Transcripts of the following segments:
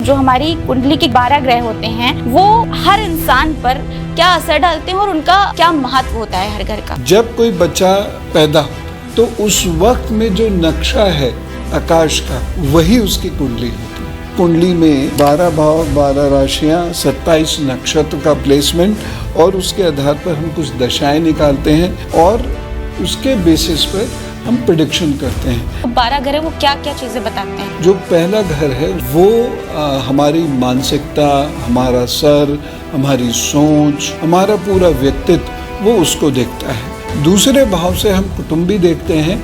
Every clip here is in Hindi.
जो हमारी कुंडली के 12 ग्रह होते हैं वो हर इंसान पर क्या असर डालते हैं और उनका क्या महत्व होता है हर घर का। जब कोई बच्चा पैदा हो तो उस वक्त में जो नक्शा है आकाश का वही उसकी कुंडली होती है। कुंडली में 12 भाव, 12 राशियां, 27 नक्षत्र का प्लेसमेंट और उसके आधार पर हम कुछ दशाएं निकालते हैं और उसके बेसिस पर हम प्रेडिक्शन करते हैं। 12 ग्रह वो क्या क्या चीजें बताते हैं? जो पहला घर है वो हमारी मानसिकता, हमारा सर, हमारी सोच, हमारा पूरा व्यक्तित्व वो उसको देखता है। दूसरे भाव से हम कुटुंबी देखते हैं,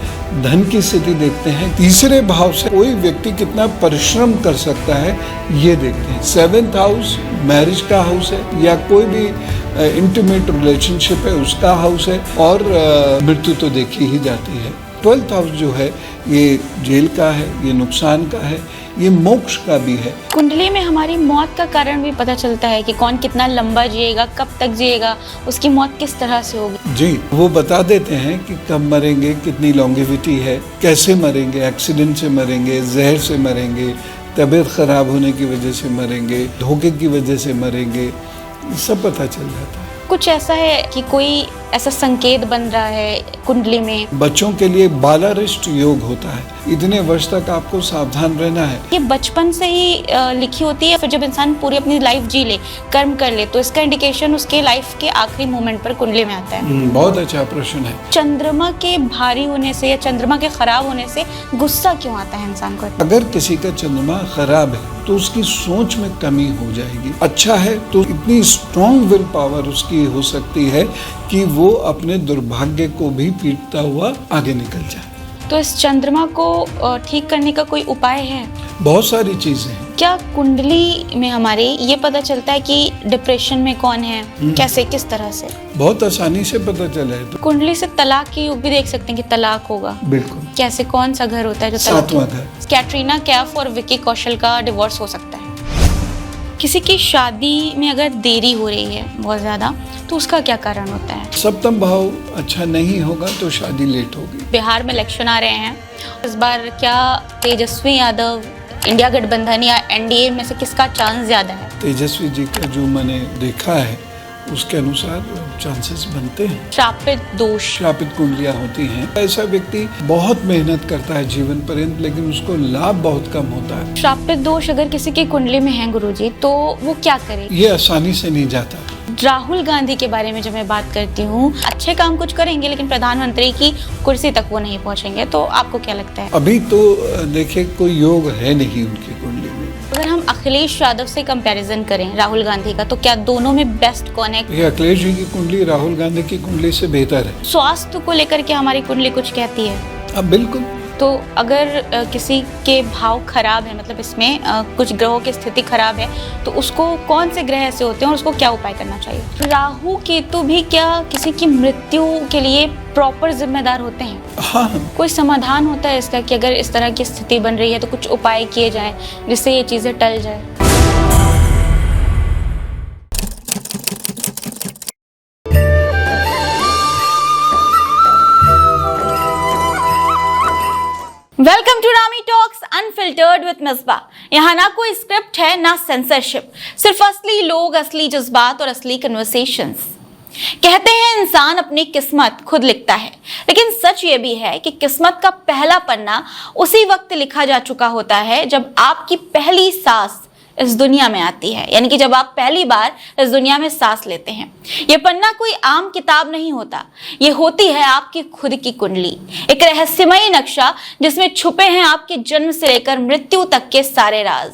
धन की स्थिति देखते हैं। तीसरे भाव से कोई व्यक्ति कितना परिश्रम कर सकता है ये देखते हैं। 7th हाउस मैरिज का हाउस है या कोई भी इंटीमेट रिलेशनशिप है उसका हाउस है और मृत्यु तो देखी ही जाती है। 12th हाउस जो है ये जेल का है, ये नुकसान का है, ये मोक्ष का भी है। कुंडली में हमारी मौत का कारण भी पता चलता है कि कौन कितना लंबा जिएगा, कब तक जिएगा, उसकी मौत किस तरह से होगी। जी, वो बता देते हैं कि कब मरेंगे, कितनी लॉन्गेविटी है, कैसे मरेंगे, एक्सीडेंट से मरेंगे, जहर से मरेंगे, तबीयत खराब होने की वजह से मरेंगे, धोखे की वजह से मरेंगे, सब पता चल जाता है। कुछ ऐसा है कि कोई ऐसा संकेत बन रहा है कुंडली में? बच्चों के लिए बालारिष्ट योग होता है। इतने वर्ष तक आपको सावधान रहना है। ये बचपन से ही लिखी होती है, फिर जब इंसान पूरी अपनी लाइफ जी ले, कर्म कर ले, तो इसका इंडिकेशन उसके लाइफ के आखिरी मोमेंट पर कुंडली में आता है। बहुत अच्छा प्रश्न है। चंद्रमा के भारी होने से या चंद्रमा के खराब होने से गुस्सा क्यों आता है इंसान को? अगर किसी का चंद्रमा खराब है तो उसकी सोच में कमी हो जाएगी। अच्छा है तो इतनी स्ट्रॉन्ग विल पावर उसकी हो सकती है कि वो अपने दुर्भाग्य को भी पीटता हुआ आगे निकल जाए। तो इस चंद्रमा को ठीक करने का कोई उपाय है? बहुत सारी चीजें हैं। क्या कुंडली में हमारे ये पता चलता है कि डिप्रेशन में कौन है, कैसे, किस तरह से? बहुत आसानी से पता चला है। तो कुंडली से तलाक की योग भी देख सकते हैं कि तलाक होगा। बिल्कुल। कैसे, कौन सा घर होता है जो तलाक? 7वां घर। कैटरीना कैफ और विकी कौशल का डिवोर्स हो सकता है। किसी की शादी में अगर देरी हो रही है बहुत ज्यादा तो उसका क्या कारण होता है? 7वां भाव अच्छा नहीं होगा तो शादी लेट होगी। बिहार में इलेक्शन आ रहे हैं इस बार, क्या तेजस्वी यादव, इंडिया गठबंधन या एनडीए में से किसका चांस ज्यादा है? तेजस्वी जी का जो मैंने देखा है उसके अनुसार चांसेस बनते हैं। श्रापित दोष, श्रापित कुंडलियां होती हैं। ऐसा व्यक्ति बहुत मेहनत करता है जीवन पर्यंत लेकिन उसको लाभ बहुत कम होता है। श्रापित दोष अगर किसी की कुंडली में है गुरुजी तो वो क्या करे? ये आसानी से नहीं जाता। राहुल गांधी के बारे में जब मैं बात करती हूँ, अच्छे काम कुछ करेंगे लेकिन प्रधानमंत्री की कुर्सी तक वो नहीं पहुँचेंगे, तो आपको क्या लगता है? अभी तो देखिए कोई योग है नहीं उनकी कुंडली में। अगर हम अखिलेश यादव से कंपैरिजन करें राहुल गांधी का, तो क्या दोनों में बेस्ट कौन है? ये अखिलेश जी की कुंडली राहुल गांधी की कुंडली से बेहतर है। स्वास्थ्य को लेकर के हमारी कुंडली कुछ कहती है? अब बिल्कुल। तो अगर किसी के भाव खराब है, मतलब इसमें कुछ ग्रहों की स्थिति खराब है, तो उसको कौन से ग्रह ऐसे होते हैं और उसको क्या उपाय करना चाहिए? राहु केतु भी क्या किसी की मृत्यु के लिए प्रॉपर जिम्मेदार होते हैं? हाँ। कोई समाधान होता है इसका कि अगर इस तरह की स्थिति बन रही है तो कुछ उपाय किए जाएं जिससे ये चीजें टल जाए? Welcome to Rami talks unfiltered with Misba. यहाँ ना कोई स्क्रिप्ट है ना सेंसरशिप, सिर्फ असली लोग, असली जज्बात और असली कन्वर्सेशंस। कहते हैं इंसान अपनी किस्मत खुद लिखता है, लेकिन सच ये भी है कि किस्मत का पहला पन्ना उसी वक्त लिखा जा चुका होता है जब आपकी पहली सांस इस दुनिया में आती है, यानी कि जब आप पहली बार इस दुनिया में सांस लेते हैं। ये पन्ना कोई आम किताब नहीं होता, ये होती है आपकी खुद की कुंडली, एक रहस्यमयी नक्शा जिसमें छुपे हैं आपके जन्म से लेकर मृत्यु तक के सारे राज।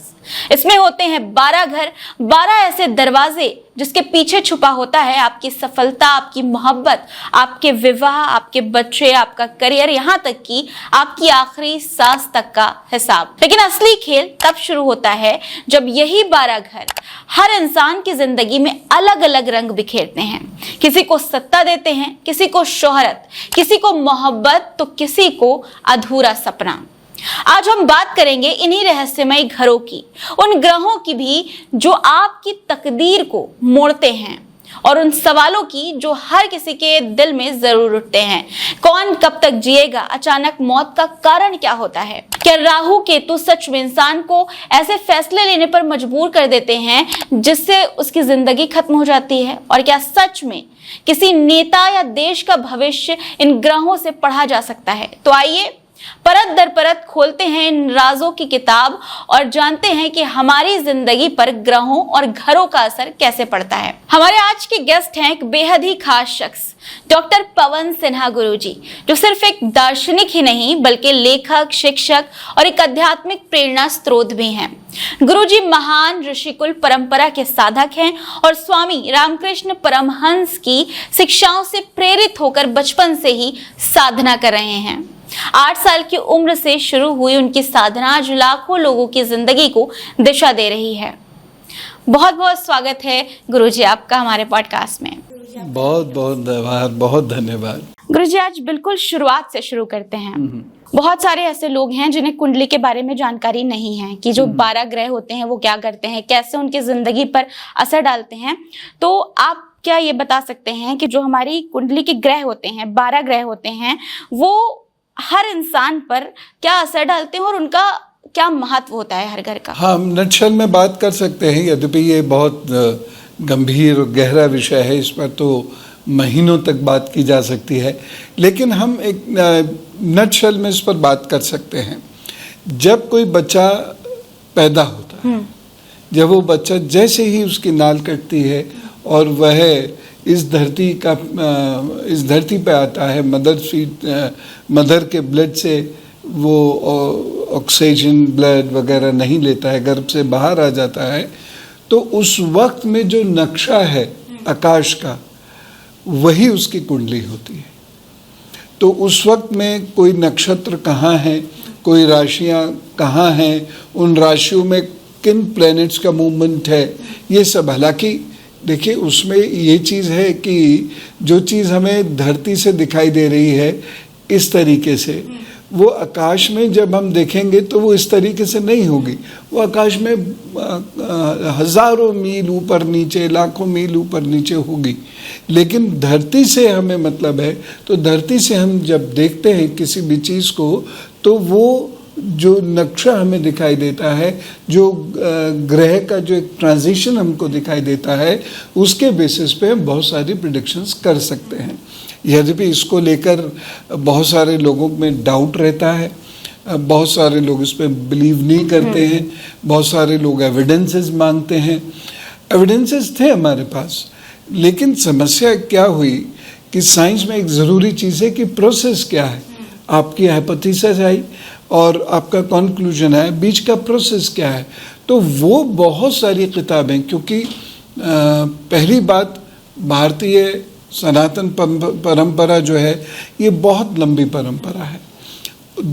इसमें होते हैं 12 घर, 12 ऐसे दरवाजे जिसके पीछे छुपा होता है आपकी सफलता, आपकी मोहब्बत, आपके विवाह, आपके बच्चे, आपका करियर, यहाँ तक कि आपकी आखिरी सांस तक का हिसाब। लेकिन असली खेल तब शुरू होता है जब यही 12 घर हर इंसान की जिंदगी में अलग अलग रंग बिखेरते हैं। किसी को सत्ता देते हैं, किसी को शोहरत, किसी को मोहब्बत, तो किसी को अधूरा सपना। आज हम बात करेंगे इन्हीं रहस्यमय घरों की, उन ग्रहों की भी जो आपकी तकदीर को मोड़ते हैं, और उन सवालों की जो हर किसी के दिल में जरूर उठते हैं। कौन कब तक जिएगा? अचानक मौत का कारण क्या होता है? क्या राहु केतु सच में इंसान को ऐसे फैसले लेने पर मजबूर कर देते हैं जिससे उसकी जिंदगी खत्म हो जाती है? और क्या सच में किसी नेता या देश का भविष्य इन ग्रहों से पढ़ा जा सकता है? तो आइए परत दर परत खोलते हैं इन राजों की किताब और जानते हैं कि हमारी जिंदगी पर ग्रहों और घरों का असर कैसे पड़ता है। हमारे आज के गेस्ट हैं एक बेहद ही खास शख्स, डॉक्टर पवन सिन्हा गुरुजी, जो सिर्फ एक दार्शनिक ही नहीं बल्कि लेखक, शिक्षक और एक आध्यात्मिक प्रेरणा स्रोत भी हैं। गुरुजी महान ऋषिकुल परंपरा के साधक हैं और स्वामी रामकृष्ण परमहंस की शिक्षाओं से प्रेरित होकर बचपन से ही साधना कर रहे हैं। 8 साल की उम्र से शुरू हुई उनकी साधना आज लाखों लोगों की जिंदगी को दिशा दे रही है। बहुत बहुत स्वागत है गुरुजी आपका हमारे पॉडकास्ट में। बहुत बहुत धन्यवाद। गुरुजी आज बिल्कुल शुरुआत से शुरू करते हैं। बहुत सारे ऐसे लोग हैं जिन्हें कुंडली के बारे में जानकारी नहीं है कि जो 12 ग्रह होते हैं वो क्या करते हैं, कैसे उनकी जिंदगी पर असर डालते हैं। तो आप क्या ये बता सकते हैं कि जो हमारी कुंडली के ग्रह होते हैं, 12 ग्रह होते हैं, वो हर इंसान पर क्या असर डालते हैं और उनका क्या महत्व होता है हर घर का? हाँ, हम नटशल में बात कर सकते हैं, यद्यपि ये बहुत गंभीर और गहरा विषय है, इस पर तो महीनों तक बात की जा सकती है, लेकिन हम एक नटशल में इस पर बात कर सकते हैं। जब कोई बच्चा पैदा होता है, जब वो बच्चा जैसे ही उसकी नाल कटती है और वह इस धरती पे आता है, मदर के ब्लड से वो ऑक्सीजन ब्लड वगैरह नहीं लेता है, गर्भ से बाहर आ जाता है, तो उस वक्त में जो नक्शा है आकाश का, वही उसकी कुंडली होती है। तो उस वक्त में कोई नक्षत्र कहाँ है, कोई राशियाँ कहाँ हैं, उन राशियों में किन प्लैनेट्स का मूवमेंट है, ये सब। हालांकि देखिए, उसमें ये चीज़ है कि जो चीज़ हमें धरती से दिखाई दे रही है इस तरीके से, वो आकाश में जब हम देखेंगे तो वो इस तरीके से नहीं होगी। वो आकाश में हज़ारों मील ऊपर नीचे, लाखों मील ऊपर नीचे होगी। लेकिन धरती से हमें मतलब है, तो धरती से हम जब देखते हैं किसी भी चीज़ को, तो वो जो नक्शा हमें दिखाई देता है, जो ग्रह का जो एक ट्रांजिशन हमको दिखाई देता है, उसके बेसिस पे हम बहुत सारी प्रेडिक्शंस कर सकते हैं। यद्यपि इसको लेकर बहुत सारे लोगों में डाउट रहता है, बहुत सारे लोग इस पर बिलीव नहीं करते हैं, बहुत सारे लोग एविडेंसेस मांगते हैं। एविडेंसेस थे हमारे पास, लेकिन समस्या क्या हुई कि साइंस में एक ज़रूरी चीज़ है कि प्रोसेस क्या है। आपकी हाइपोथेसिस आई और आपका कंक्लूजन है, बीच का प्रोसेस क्या है। तो वो बहुत सारी किताबें, क्योंकि पहली बात, भारतीय सनातन परंपरा जो है ये बहुत लंबी परंपरा है।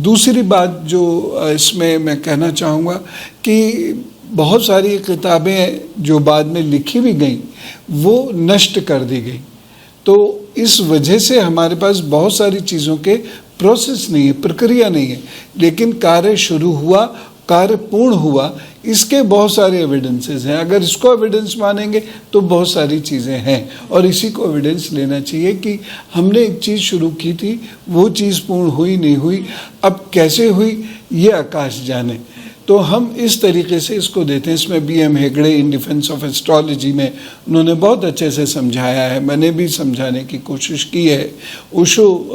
दूसरी बात जो इसमें मैं कहना चाहूँगा कि बहुत सारी किताबें जो बाद में लिखी भी गई वो नष्ट कर दी गई। तो इस वजह से हमारे पास बहुत सारी चीज़ों के प्रोसेस नहीं है, प्रक्रिया नहीं है, लेकिन कार्य शुरू हुआ, कार्य पूर्ण हुआ, इसके बहुत सारे एविडेंसेस हैं। अगर इसको एविडेंस मानेंगे तो बहुत सारी चीज़ें हैं, और इसी को एविडेंस लेना चाहिए कि हमने एक चीज़ शुरू की थी, वो चीज़ पूर्ण हुई नहीं हुई, अब कैसे हुई ये आकाश जाने। तो हम इस तरीके से इसको देते हैं। इसमें B.M. Hegde in defence of astrology में उन्होंने बहुत अच्छे से समझाया है, मैंने भी समझाने की कोशिश की है। ओशो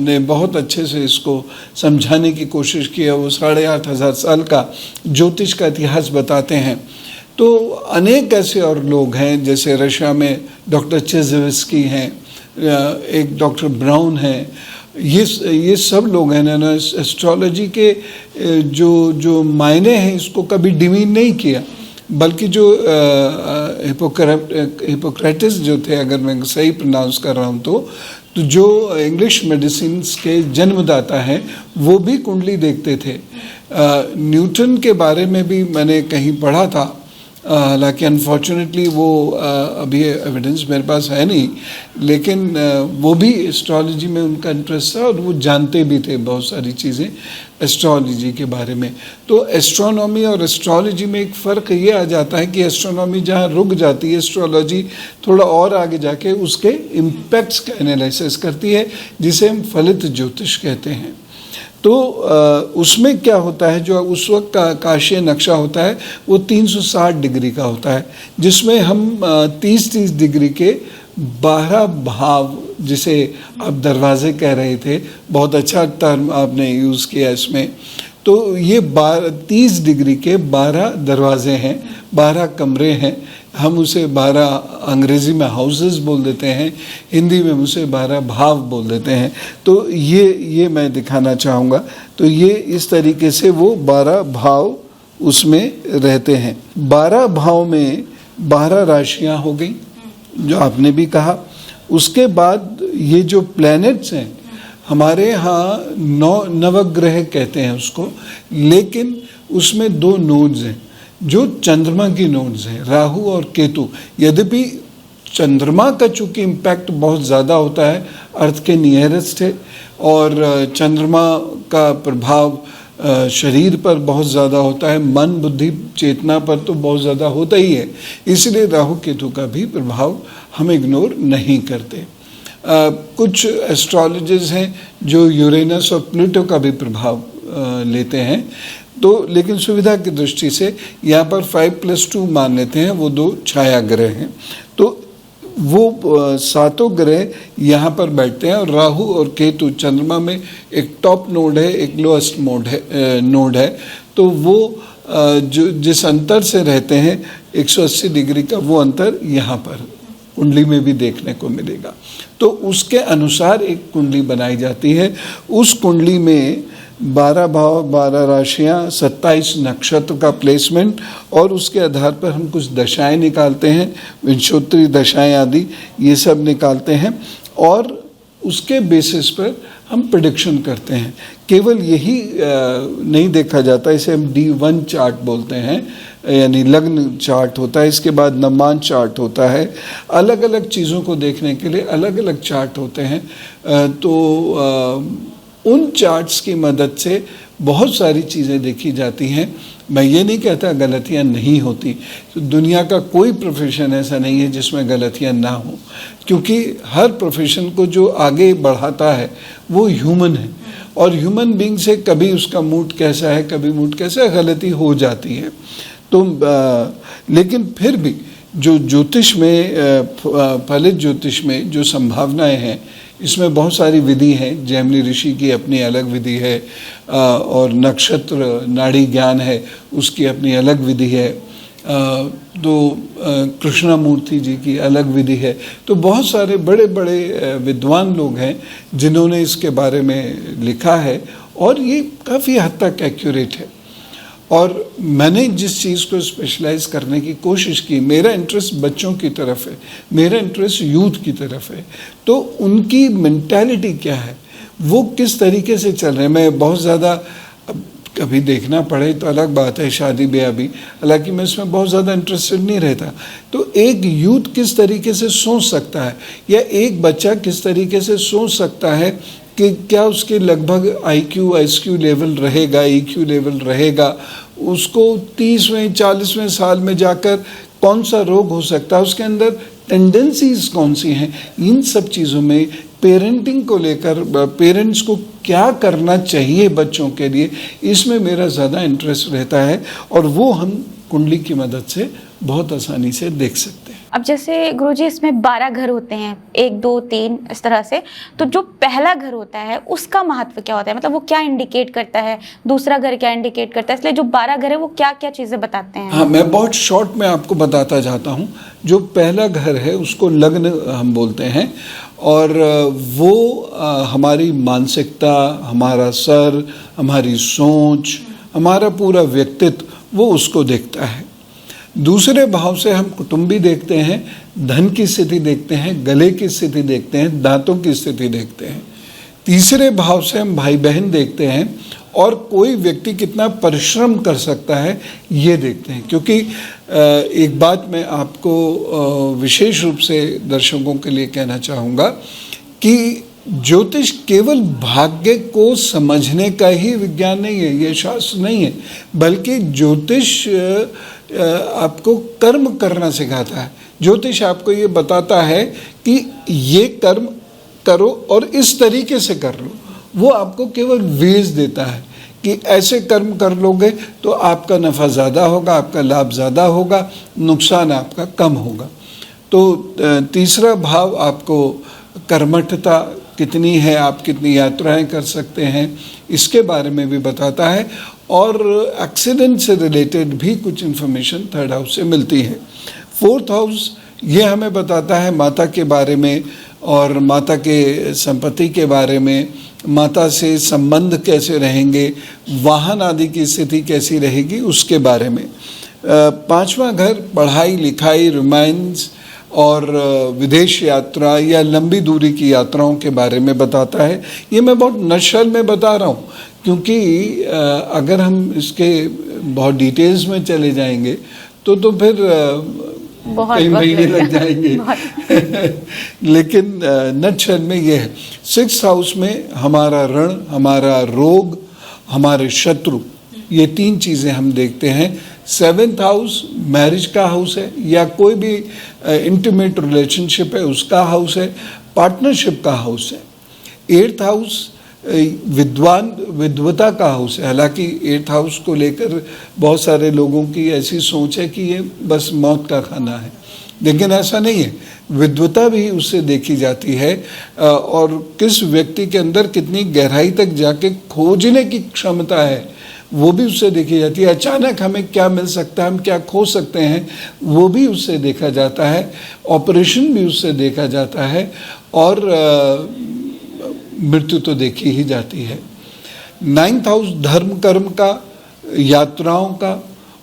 ने बहुत अच्छे से इसको समझाने की कोशिश की है। वो 8,500 साल का ज्योतिष का इतिहास बताते हैं। तो अनेक ऐसे और लोग हैं, जैसे रशिया में डॉक्टर चेज़ेविस्की हैं, एक डॉक्टर ब्राउन हैं, ये सब लोग हैं ना, एस्ट्रोलॉजी के जो मायने हैं इसको कभी डिमीन नहीं किया, बल्कि जो हिपोक्रेटिस जो थे, अगर मैं सही प्रोनाउंस कर रहा हूँ तो जो इंग्लिश मेडिसिन के जन्मदाता हैं, वो भी कुंडली देखते थे। न्यूटन के बारे में भी मैंने कहीं पढ़ा था हालांकि अनफॉर्चुनेटली वो अभी एविडेंस मेरे पास है नहीं, लेकिन वो भी एस्ट्रोलॉजी में उनका इंटरेस्ट था और वो जानते भी थे बहुत सारी चीज़ें एस्ट्रोलॉजी के बारे में। तो एस्ट्रोनॉमी और एस्ट्रोलॉजी में एक फ़र्क ये आ जाता है कि एस्ट्रोनॉमी जहाँ रुक जाती है, एस्ट्रोलॉजी थोड़ा और आगे जाके उसके इम्पैक्ट्स का एनालिसिस करती है, जिसे हम फलित ज्योतिष कहते हैं। तो उसमें क्या होता है, जो उस वक्त का आकाशीय नक्शा होता है वो 360 डिग्री का होता है, जिसमें हम 30-30 डिग्री के 12 भाव, जिसे आप दरवाजे कह रहे थे, बहुत अच्छा टर्म आपने यूज़ किया इसमें। तो ये 30 डिग्री के 12 दरवाजे हैं, 12 कमरे हैं। हम उसे 12 अंग्रेज़ी में हाउसेस बोल देते हैं, हिंदी में उसे 12 भाव बोल देते हैं। तो ये मैं दिखाना चाहूँगा। तो ये इस तरीके से वो 12 भाव उसमें रहते हैं। 12 भाव में 12 राशियाँ हो गई, जो आपने भी कहा। उसके बाद ये जो प्लैनेट्स हैं, हमारे यहाँ नवग्रह कहते हैं उसको, लेकिन उसमें 2 नोड्स हैं जो चंद्रमा की नोड्स हैं, राहु और केतु। यद्यपि चंद्रमा का चूँकि इम्पैक्ट बहुत ज़्यादा होता है, अर्थ के नियरेस्ट है, और चंद्रमा का प्रभाव शरीर पर बहुत ज़्यादा होता है, मन बुद्धि चेतना पर तो बहुत ज़्यादा होता ही है। इसलिए राहु केतु का भी प्रभाव हम इग्नोर नहीं करते। कुछ एस्ट्रोलॉजर्स हैं जो यूरेनस और प्लूटो का भी प्रभाव लेते हैं। तो लेकिन सुविधा की दृष्टि से यहाँ पर 5+2 मान लेते हैं, वो 2 छाया ग्रह हैं। तो वो 7 ग्रह यहाँ पर बैठते हैं, और राहु और केतु चंद्रमा में एक टॉप नोड है, एक लोएस्ट नोड है। तो वो जो जिस अंतर से रहते हैं 180 डिग्री का, वो अंतर यहाँ पर कुंडली में भी देखने को मिलेगा। तो उसके अनुसार एक कुंडली बनाई जाती है। उस कुंडली में 12 भाव, 12 राशियाँ, 27 नक्षत्र का प्लेसमेंट, और उसके आधार पर हम कुछ दशाएं निकालते हैं, विंशोत्तरी दशाएं आदि ये सब निकालते हैं, और उसके बेसिस पर हम प्रेडिक्शन करते हैं। केवल यही नहीं देखा जाता, इसे हम D1 चार्ट बोलते हैं, यानी लग्न चार्ट होता है। इसके बाद नवमान चार्ट होता है। अलग अलग चीज़ों को देखने के लिए अलग अलग चार्ट होते हैं। तो उन चार्ट्स की मदद से बहुत सारी चीज़ें देखी जाती हैं। मैं ये नहीं कहता गलतियाँ नहीं होती, तो दुनिया का कोई प्रोफेशन ऐसा नहीं है जिसमें गलतियाँ ना हो, क्योंकि हर प्रोफेशन को जो आगे बढ़ाता है वो ह्यूमन है, और ह्यूमन बीइंग से कभी उसका मूड कैसा है, कभी मूड कैसा है, गलती हो जाती है। तो लेकिन फिर भी जो ज्योतिष में, फलित ज्योतिष में जो संभावनाएं हैं, इसमें बहुत सारी विधि हैं। जैमिनी ऋषि की अपनी अलग विधि है, और नक्षत्र नाड़ी ज्ञान है, उसकी अपनी अलग विधि है। तो कृष्णमूर्ति जी की अलग विधि है। तो बहुत सारे बड़े बड़े विद्वान लोग हैं जिन्होंने इसके बारे में लिखा है, और ये काफ़ी हद तक एक्यूरेट है। और मैंने जिस चीज़ को स्पेशलाइज करने की कोशिश की, मेरा इंटरेस्ट बच्चों की तरफ है, मेरा इंटरेस्ट यूथ की तरफ है। तो उनकी मेंटालिटी क्या है, वो किस तरीके से चल रहे हैं। मैं बहुत ज़्यादा, कभी देखना पड़े तो अलग बात है, शादी ब्याह भी, हालांकि मैं इसमें बहुत ज़्यादा इंटरेस्टेड नहीं रहता। तो एक यूथ किस तरीके से सोच सकता है, या एक बच्चा किस तरीके से सोच सकता है कि क्या उसके लगभग IQ लेवल रहेगा, EQ लेवल रहेगा, उसको 30वें 40वें साल में जाकर कौन सा रोग हो सकता है, उसके अंदर टेंडेंसीज कौन सी हैं। इन सब चीज़ों में पेरेंटिंग को लेकर, पेरेंट्स को क्या करना चाहिए बच्चों के लिए, इसमें मेरा ज़्यादा इंटरेस्ट रहता है, और वो हम कुंडली की मदद से बहुत आसानी से देख सकते हैं। अब जैसे गुरुजी इसमें 12 घर होते हैं, 1 2 3 इस तरह से, तो जो पहला घर होता है उसका महत्व क्या होता है, मतलब वो क्या इंडिकेट करता है, दूसरा घर क्या इंडिकेट करता है, इसलिए जो 12 घर है वो क्या क्या चीज़ें बताते हैं? हाँ, मैं बहुत शॉर्ट में आपको बताता जाता हूँ। जो पहला घर है उसको लग्न हम बोलते हैं, और वो हमारी मानसिकता, हमारा सर, हमारी सोच, हमारा पूरा व्यक्तित्व वो उसको देखता है। दूसरे भाव से हम कुटुंबी देखते हैं, धन की स्थिति देखते हैं, गले की स्थिति देखते हैं, दांतों की स्थिति देखते हैं। तीसरे भाव से हम भाई बहन देखते हैं, और कोई व्यक्ति कितना परिश्रम कर सकता है ये देखते हैं। क्योंकि एक बात मैं आपको विशेष रूप से दर्शकों के लिए कहना चाहूँगा कि ज्योतिष केवल भाग्य को समझने का ही विज्ञान नहीं है, ये शास्त्र नहीं है, बल्कि ज्योतिष आपको कर्म करना सिखाता है। ज्योतिष आपको ये बताता है कि ये कर्म करो और इस तरीके से कर लो। वो आपको केवल वेज देता है कि ऐसे कर्म कर लोगे तो आपका नफ़ा ज़्यादा होगा, आपका लाभ ज़्यादा होगा, नुकसान आपका कम होगा। तो तीसरा भाव आपको कर्मठता कितनी है, आप कितनी यात्राएं कर सकते हैं, इसके बारे में भी बताता है। और एक्सीडेंट से रिलेटेड भी कुछ इन्फॉर्मेशन थर्ड हाउस से मिलती है। फोर्थ हाउस ये हमें बताता है माता के बारे में और माता के संपत्ति के बारे में, माता से संबंध कैसे रहेंगे, वाहन आदि की स्थिति कैसी रहेगी उसके बारे में। पांचवा घर पढ़ाई लिखाई, रोमांस और विदेश यात्रा या लंबी दूरी की यात्राओं के बारे में बताता है। ये मैं बहुत नशल में बता रहा हूँ, क्योंकि अगर हम इसके बहुत डिटेल्स में चले जाएंगे तो फिर कई महीने लग जाएंगे। लेकिन नटशल में ये है। 6th हाउस में हमारा ऋण, हमारा रोग, हमारे शत्रु, ये 3 चीज़ें हम देखते हैं। 7th हाउस मैरिज का हाउस है या कोई भी इंटीमेट रिलेशनशिप है उसका हाउस है, पार्टनरशिप का हाउस है। 8th हाउस विद्वता का हाउस है। हालांकि 8th हाउस को लेकर बहुत सारे लोगों की ऐसी सोच है कि ये बस मौत का खाना है, लेकिन ऐसा नहीं है। विद्वता भी उससे देखी जाती है और किस व्यक्ति के अंदर कितनी गहराई तक जाके खोजने की क्षमता है वो भी उससे देखी जाती है। अचानक हमें क्या मिल सकता है, हम क्या खो सकते हैं, वो भी उससे देखा जाता है। ऑपरेशन भी उससे देखा जाता है और मृत्यु तो देखी ही जाती है। 9th हाउस धर्म कर्म का, यात्राओं का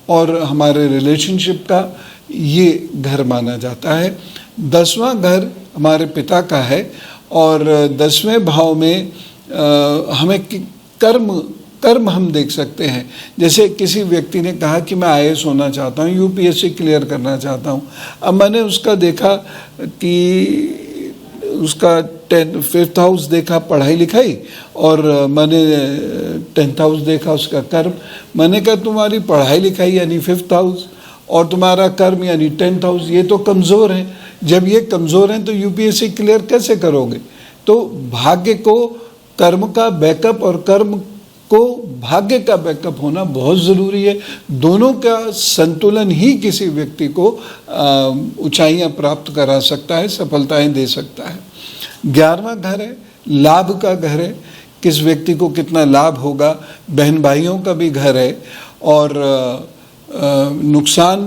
और हमारे रिलेशनशिप का ये घर माना जाता है। 10वां घर हमारे पिता का है और 10वें भाव में हमें कर्म हम देख सकते हैं। जैसे किसी व्यक्ति ने कहा कि मैं IAS होना चाहता हूँ, UPSC क्लियर करना चाहता हूँ। अब मैंने उसका देखा कि उसका 5th हाउस देखा पढ़ाई लिखाई और मैंने 10th हाउस देखा उसका कर्म। मैंने कहा तुम्हारी पढ़ाई लिखाई यानी 5th हाउस और तुम्हारा कर्म यानी 10th हाउस, ये तो कमज़ोर है। जब ये कमज़ोर हैं तो UPSC क्लियर कैसे करोगे? तो भाग्य को कर्म का बैकअप और कर्म को भाग्य का बैकअप होना बहुत ज़रूरी है। दोनों का संतुलन ही किसी व्यक्ति को ऊंचाइयां प्राप्त करा सकता है, सफलताएं दे सकता है। 11वां घर है लाभ का घर है, किस व्यक्ति को कितना लाभ होगा। बहन भाइयों का भी घर है और नुकसान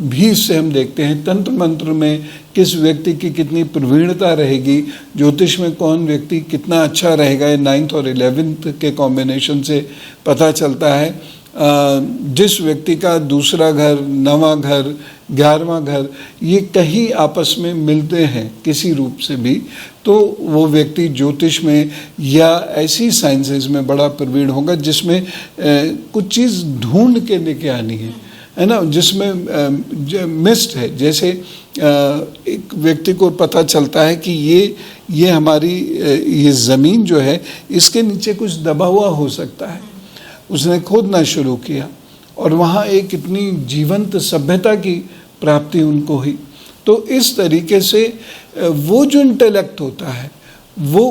भी इससे हम देखते हैं। तंत्र मंत्र में किस व्यक्ति की कितनी प्रवीणता रहेगी, ज्योतिष में कौन व्यक्ति कितना अच्छा रहेगा, 9th और 11th के कॉम्बिनेशन से पता चलता है। जिस व्यक्ति का दूसरा घर, 9वां घर, 11वां घर ये कहीं आपस में मिलते हैं किसी रूप से भी, तो वो व्यक्ति ज्योतिष में या ऐसी साइंसेस में बड़ा प्रवीण होगा जिसमें कुछ चीज़ ढूंढ के लेके आनी है ना, जिसमें मिस्ट है। जैसे एक व्यक्ति को पता चलता है कि ये हमारी ये ज़मीन जो है इसके नीचे कुछ दबा हुआ हो सकता है। उसने खोदना शुरू किया और वहाँ एक इतनी जीवंत सभ्यता की प्राप्ति उनको हुई। तो इस तरीके से वो जो इंटेलेक्ट होता है वो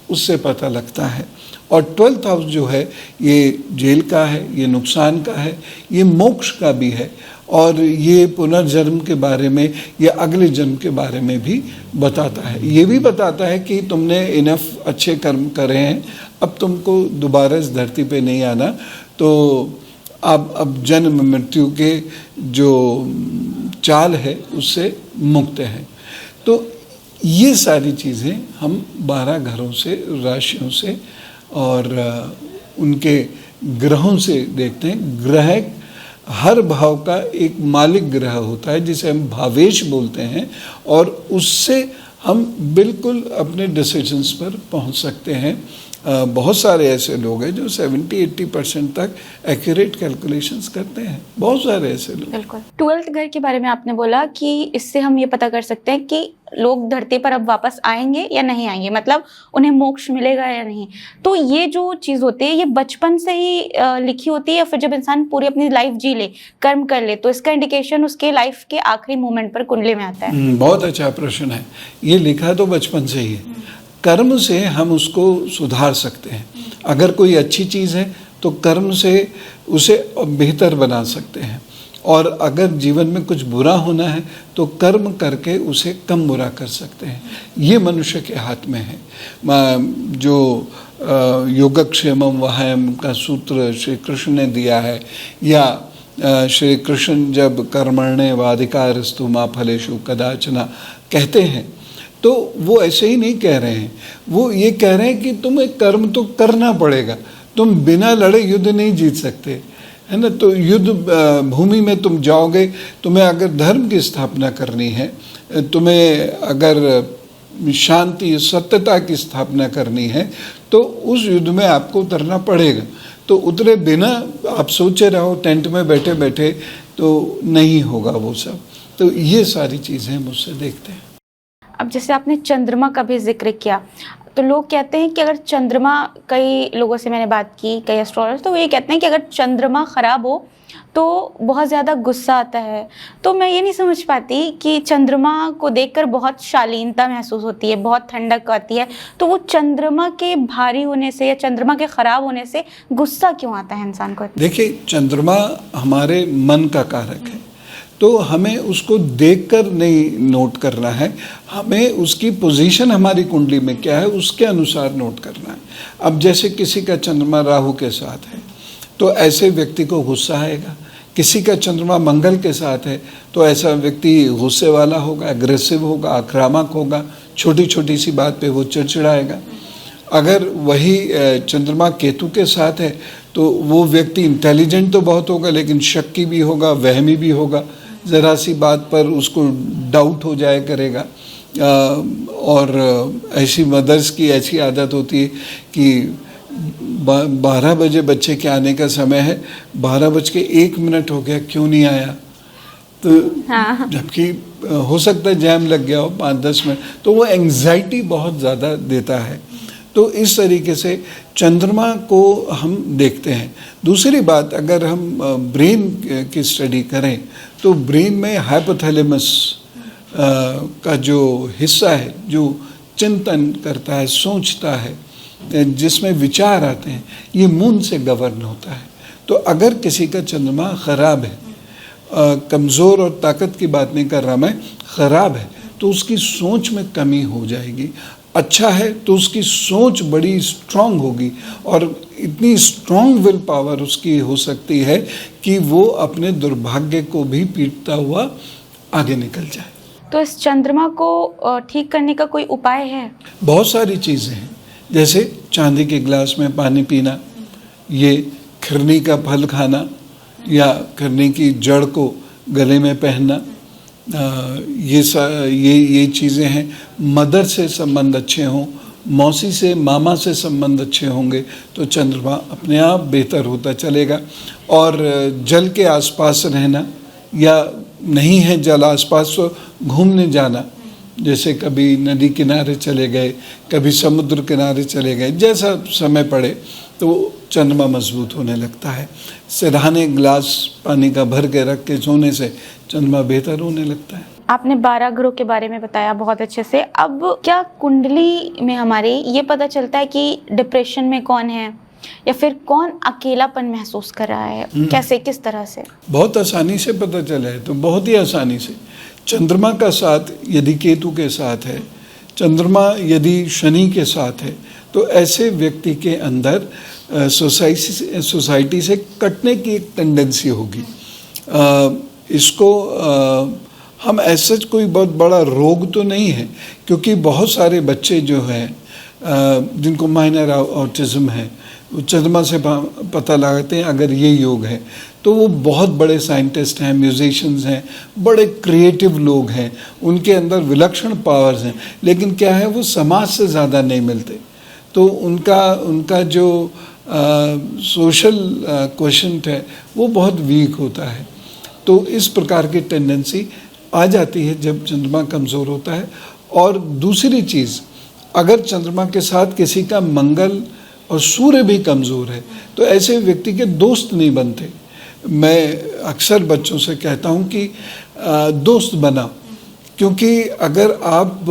उससे पता लगता है। और 12th हाउस जो है ये जेल का है, ये नुकसान का है, ये मोक्ष का भी है और ये पुनर्जन्म के बारे में या अगले जन्म के बारे में भी बताता है। ये भी बताता है कि तुमने इनफ अच्छे कर्म करे हैं, अब तुमको दोबारा इस धरती पे नहीं आना, तो अब जन्म मृत्यु के जो चाल है उससे मुक्त है। तो ये सारी चीज़ें हम 12 घरों से, राशियों से और उनके ग्रहों से देखते हैं। ग्रह हर भाव का एक मालिक ग्रह होता है जिसे हम भावेश बोलते हैं और उससे हम बिल्कुल अपने डिसीजंस पर पहुंच सकते हैं। बहुत सारे ऐसे लोग हैं जो 70-80% तक एक्यूरेट कैलकुलेशंस करते हैं, बहुत सारे ऐसे लोग। बिल्कुल। 12th घर के बारे में आपने बोला कि इससे हम ये पता कर सकते हैं कि लोग धरती पर अब वापस आएंगे या नहीं आएंगे, मतलब उन्हें मोक्ष मिलेगा या नहीं। तो ये जो चीज़ होती है ये बचपन से ही लिखी होती है या फिर जब इंसान पूरी अपनी लाइफ जी ले, कर्म कर ले, तो इसका इंडिकेशन उसके लाइफ के आखिरी मोमेंट पर कुंडली में आता है? बहुत अच्छा प्रश्न है। ये लिखा तो बचपन से ही है। कर्म से हम उसको सुधार सकते हैं। अगर कोई अच्छी चीज़ है तो कर्म से उसे बेहतर बना सकते हैं, और अगर जीवन में कुछ बुरा होना है तो कर्म करके उसे कम बुरा कर सकते हैं। ये मनुष्य के हाथ में है। जो योगक्षेमम वहायम का सूत्र श्री कृष्ण ने दिया है, या श्री कृष्ण जब कर्मण्येवाधिकारस्तु मा फलेषु कदाचन कहते हैं, तो वो ऐसे ही नहीं कह रहे हैं। वो ये कह रहे हैं कि तुम्हें कर्म तो करना पड़ेगा, तुम बिना लड़े युद्ध नहीं जीत सकते, है ना। तो युद्ध भूमि में तुम जाओगे, तुम्हें अगर धर्म की स्थापना करनी है, तुम्हें अगर शांति सत्यता की स्थापना करनी है, तो उस युद्ध में आपको उतरना पड़ेगा। तो उतरे बिना आप सोचे रहो टेंट में बैठे बैठे तो नहीं होगा वो सब। तो ये सारी चीज़ें मुझसे देखते हैं। अब जैसे आपने चंद्रमा का भी जिक्र किया, तो लोग कहते हैं कि अगर चंद्रमा, कई लोगों से मैंने बात की, कई एस्ट्रोलॉजर, तो वो ये कहते हैं कि अगर चंद्रमा ख़राब हो तो बहुत ज़्यादा गुस्सा आता है। तो मैं ये नहीं समझ पाती कि चंद्रमा को देखकर बहुत शालीनता महसूस होती है, बहुत ठंडक आती है, तो वो चंद्रमा के भारी होने से या चंद्रमा के ख़राब होने से गुस्सा क्यों आता है इंसान को? देखिए, चंद्रमा हमारे मन का कारक है, तो हमें उसको देखकर नहीं नोट करना है, हमें उसकी पोजीशन हमारी कुंडली में क्या है उसके अनुसार नोट करना है। अब जैसे किसी का चंद्रमा राहु के साथ है तो ऐसे व्यक्ति को गुस्सा आएगा, किसी का चंद्रमा मंगल के साथ है तो ऐसा व्यक्ति गुस्से वाला होगा, एग्रेसिव होगा, आक्रामक होगा, छोटी छोटी सी बात पे वो चिड़चिड़ाएगा। अगर वही चंद्रमा केतु के साथ है तो वो व्यक्ति इंटेलिजेंट तो बहुत होगा लेकिन शक्की भी होगा, वहमी भी होगा, ज़रा सी बात पर उसको डाउट हो जाया करेगा। और ऐसी मदर्स की ऐसी आदत होती है कि 12 बजे बच्चे के आने का समय है, 12:01 हो गया, क्यों नहीं आया? तो हाँ। जबकि हो सकता है जैम लग गया हो 5-10 मिनट, तो वो एंग्जाइटी बहुत ज़्यादा देता है। तो इस तरीके से चंद्रमा को हम देखते हैं। दूसरी बात, अगर हम ब्रेन की स्टडी करें तो ब्रेन में हाइपोथैलेमस का जो हिस्सा है, जो चिंतन करता है, सोचता है, जिसमें विचार आते हैं, ये मून से गवर्न होता है। तो अगर किसी का चंद्रमा ख़राब है, कमज़ोर और ताकत की बात नहीं कर रहा मैं, ख़राब है, तो उसकी सोच में कमी हो जाएगी। अच्छा है तो उसकी सोच बड़ी स्ट्रांग होगी और इतनी स्ट्रांग विल पावर उसकी हो सकती है कि वो अपने दुर्भाग्य को भी पीटता हुआ आगे निकल जाए। तो इस चंद्रमा को ठीक करने का कोई उपाय है? बहुत सारी चीज़ें हैं, जैसे चांदी के गिलास में पानी पीना, ये खिरनी का फल खाना, या खिरनी की जड़ को गले में पहनना, ये चीज़ें हैं। मदर से संबंध अच्छे हों, मौसी से, मामा से संबंध अच्छे होंगे तो चंद्रमा अपने आप बेहतर होता चलेगा। और जल के आसपास रहना, या नहीं है जल आसपास तो घूमने जाना, जैसे कभी नदी किनारे चले गए, कभी समुद्र किनारे चले गए, जैसा समय पड़े तो चंद्रमा मजबूत होने लगता है। सिरहाने गिलास पानी का भर के रख के सोने से चंद्रमा बेहतर होने लगता है। आपने 12 ग्रहों के बारे में बताया बहुत अच्छे से। अब क्या कुंडली में हमारे ये पता चलता है कि डिप्रेशन में कौन है या फिर कौन अकेलापन महसूस कर रहा है? कैसे, किस तरह से? बहुत आसानी से पता चला है, तो बहुत ही आसानी से। चंद्रमा का साथ यदि केतु के साथ है, चंद्रमा यदि शनि के साथ है, तो ऐसे व्यक्ति के अंदर सोसाइटी से कटने की एक टेंडेंसी होगी। इसको हम ऐसा कोई बहुत बड़ा रोग तो नहीं है, क्योंकि बहुत सारे बच्चे जो हैं जिनको माइनर ऑटिज्म है, वो चंद्रमा से पता लगाते हैं अगर ये योग है, तो वो बहुत बड़े साइंटिस्ट हैं, म्यूजिशियंस हैं, बड़े क्रिएटिव लोग हैं, उनके अंदर विलक्षण पावर्स हैं, लेकिन क्या है वो समाज से ज़्यादा नहीं मिलते। तो उनका जो सोशल क्वेश्चन है वो बहुत वीक होता है। तो इस प्रकार की टेंडेंसी आ जाती है जब चंद्रमा कमज़ोर होता है। और दूसरी चीज़, अगर चंद्रमा के साथ किसी का मंगल और सूर्य भी कमज़ोर है तो ऐसे व्यक्ति के दोस्त नहीं बनते। मैं अक्सर बच्चों से कहता हूँ कि दोस्त बनाओ, क्योंकि अगर आप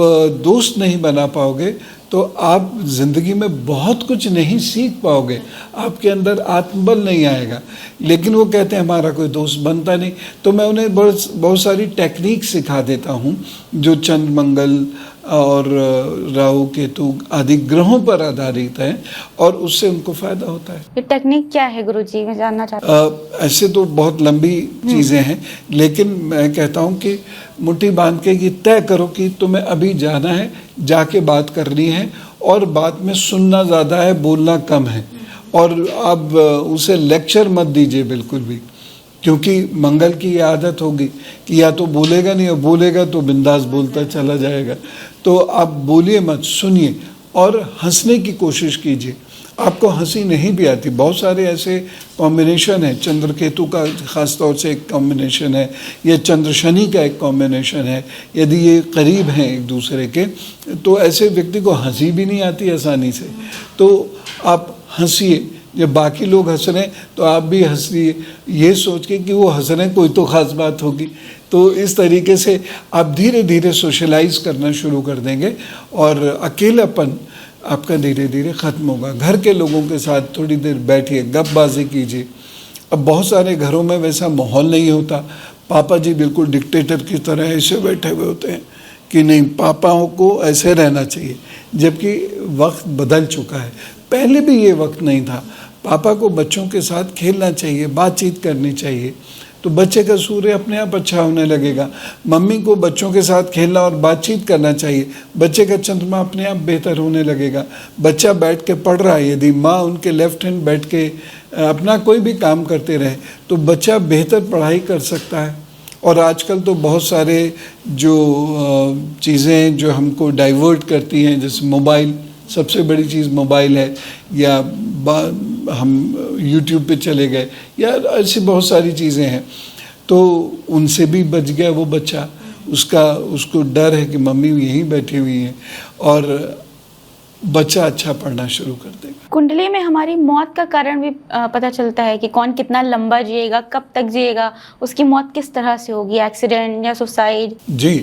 दोस्त नहीं बना पाओगे तो आप ज़िंदगी में बहुत कुछ नहीं सीख पाओगे, आपके अंदर आत्मबल नहीं आएगा। लेकिन वो कहते हैं हमारा कोई दोस्त बनता नहीं, तो मैं उन्हें बहुत सारी टेक्निक सिखा देता हूँ जो चंद्र मंगल और राहु केतु आदि ग्रहों पर आधारित है, और उससे उनको फ़ायदा होता है। ये टेक्निक क्या है गुरुजी, मैं जानना चाहती हूँ। ऐसे तो बहुत लंबी चीज़ें हैं, लेकिन मैं कहता हूँ कि मुट्ठी बांध के ये तय करो कि तुम्हें अभी जाना है, जाके बात करनी है, और बात में सुनना ज़्यादा है, बोलना कम है। और अब उसे लेक्चर मत दीजिए बिल्कुल भी, क्योंकि मंगल की ये आदत होगी कि या तो बोलेगा नहीं, और बोलेगा तो बिंदास बोलता चला जाएगा। तो आप बोलिए मत, सुनिए और हंसने की कोशिश कीजिए। आपको हंसी नहीं भी आती, बहुत सारे ऐसे कॉम्बिनेशन है, चंद्र केतु का ख़ास तौर से एक कॉम्बिनेशन है, या चंद्र शनि का एक कॉम्बिनेशन है। यदि ये करीब हैं एक दूसरे के तो ऐसे व्यक्ति को हंसी भी नहीं आती आसानी से। तो आप हंसिए, जब बाकी लोग हंस रहे हैं तो आप भी हंसिए, ये सोच के कि वो हंस रहे हैं, कोई तो ख़ास बात होगी। तो इस तरीके से आप धीरे धीरे सोशलाइज करना शुरू कर देंगे और अकेलापन आपका धीरे धीरे ख़त्म होगा। घर के लोगों के साथ थोड़ी देर बैठिए, गपबाजी कीजिए। अब बहुत सारे घरों में वैसा माहौल नहीं होता, पापा जी बिल्कुल डिक्टेटर की तरह ऐसे बैठे हुए होते हैं कि नहीं, पापाओं को ऐसे रहना चाहिए, जबकि वक्त बदल चुका है। पहले भी ये वक्त नहीं था, पापा को बच्चों के साथ खेलना चाहिए, बातचीत करनी चाहिए, तो बच्चे का सूर्य अपने आप अच्छा होने लगेगा। मम्मी को बच्चों के साथ खेलना और बातचीत करना चाहिए, बच्चे का चंद्रमा अपने आप बेहतर होने लगेगा। बच्चा बैठ के पढ़ रहा है, यदि माँ उनके लेफ्ट हैंड बैठ के अपना कोई भी काम करते रहे तो बच्चा बेहतर पढ़ाई कर सकता है। और आजकल तो बहुत सारे जो चीज़ें जो हमको डाइवर्ट करती हैं, जैसे मोबाइल, सबसे बड़ी चीज़ मोबाइल है, या हम YouTube पे चले गए, या ऐसी बहुत सारी चीज़ें हैं, तो उनसे भी बच गया वो बच्चा। उसको डर है कि मम्मी यहीं बैठी हुई हैं, और बच्चा अच्छा पढ़ना शुरू कर देगा। कुंडली में हमारी मौत का कारण भी पता चलता है कि कौन कितना लंबा जिएगा, कब तक जिएगा, उसकी मौत किस तरह से होगी, एक्सीडेंट या सुसाइड। जी,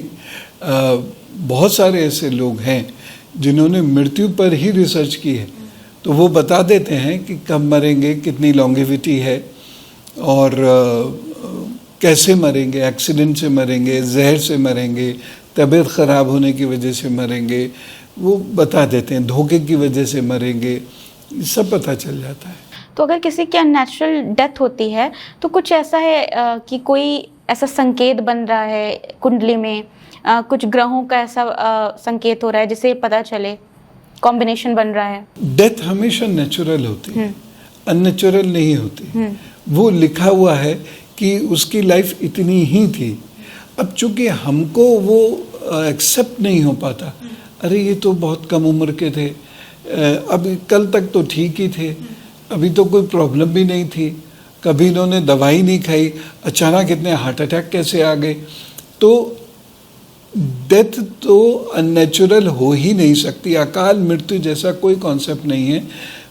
बहुत सारे ऐसे लोग हैं जिन्होंने मृत्यु पर ही रिसर्च की है, तो वो बता देते हैं कि कब मरेंगे, कितनी लॉन्गेविटी है, और कैसे मरेंगे, एक्सीडेंट से मरेंगे, जहर से मरेंगे, तबीयत ख़राब होने की वजह से मरेंगे, वो बता देते हैं, धोखे की वजह से मरेंगे, सब पता चल जाता है। तो अगर किसी की अननेचुरल डेथ होती है तो कुछ ऐसा है कि कोई ऐसा संकेत बन रहा है कुंडली में, कुछ ग्रहों का ऐसा संकेत हो रहा है जिससे पता चले, कॉम्बिनेशन बन रहा है। डेथ हमेशा नेचुरल होती है, अननेचुरल नहीं होती। वो लिखा हुआ है कि उसकी लाइफ इतनी ही थी। अब चूंकि हमको वो एक्सेप्ट नहीं हो पाता, अरे ये तो बहुत कम उम्र के थे, अभी कल तक तो ठीक ही थे, अभी तो कोई प्रॉब्लम भी नहीं थी, कभी इन्होंने दवाई नहीं खाई, अचानक इतने हार्ट अटैक कैसे आ गए। तो डेथ तो अननेचुरल हो ही नहीं सकती। अकाल मृत्यु जैसा कोई कॉन्सेप्ट नहीं है,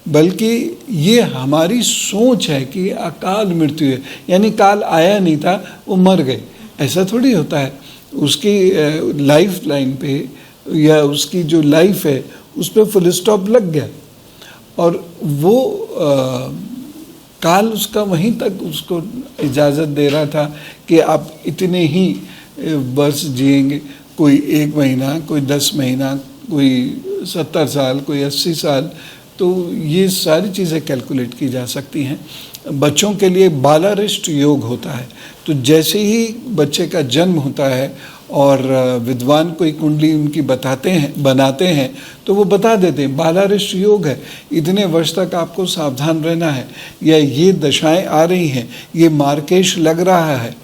बल्कि ये हमारी सोच है कि अकाल मृत्यु है, यानी काल आया नहीं था, वो मर गए, ऐसा थोड़ी होता है। उसकी लाइफ लाइन पे या उसकी जो लाइफ है उस पर फुल स्टॉप लग गया, और वो काल उसका वहीं तक उसको इजाज़त दे रहा था कि आप इतने ही वर्ष जिएंगे, कोई 1 महीना, कोई 10 महीना, कोई 70 साल, कोई 80 साल। तो ये सारी चीज़ें कैलकुलेट की जा सकती हैं। बच्चों के लिए बालारिष्ट योग होता है, तो जैसे ही बच्चे का जन्म होता है और विद्वान कोई कुंडली उनकी बनाते हैं तो वो बता देते हैं बालारिष्ट योग है, इतने वर्ष तक आपको सावधान रहना है, या ये दशाएं आ रही हैं, ये मार्केश लग रहा है,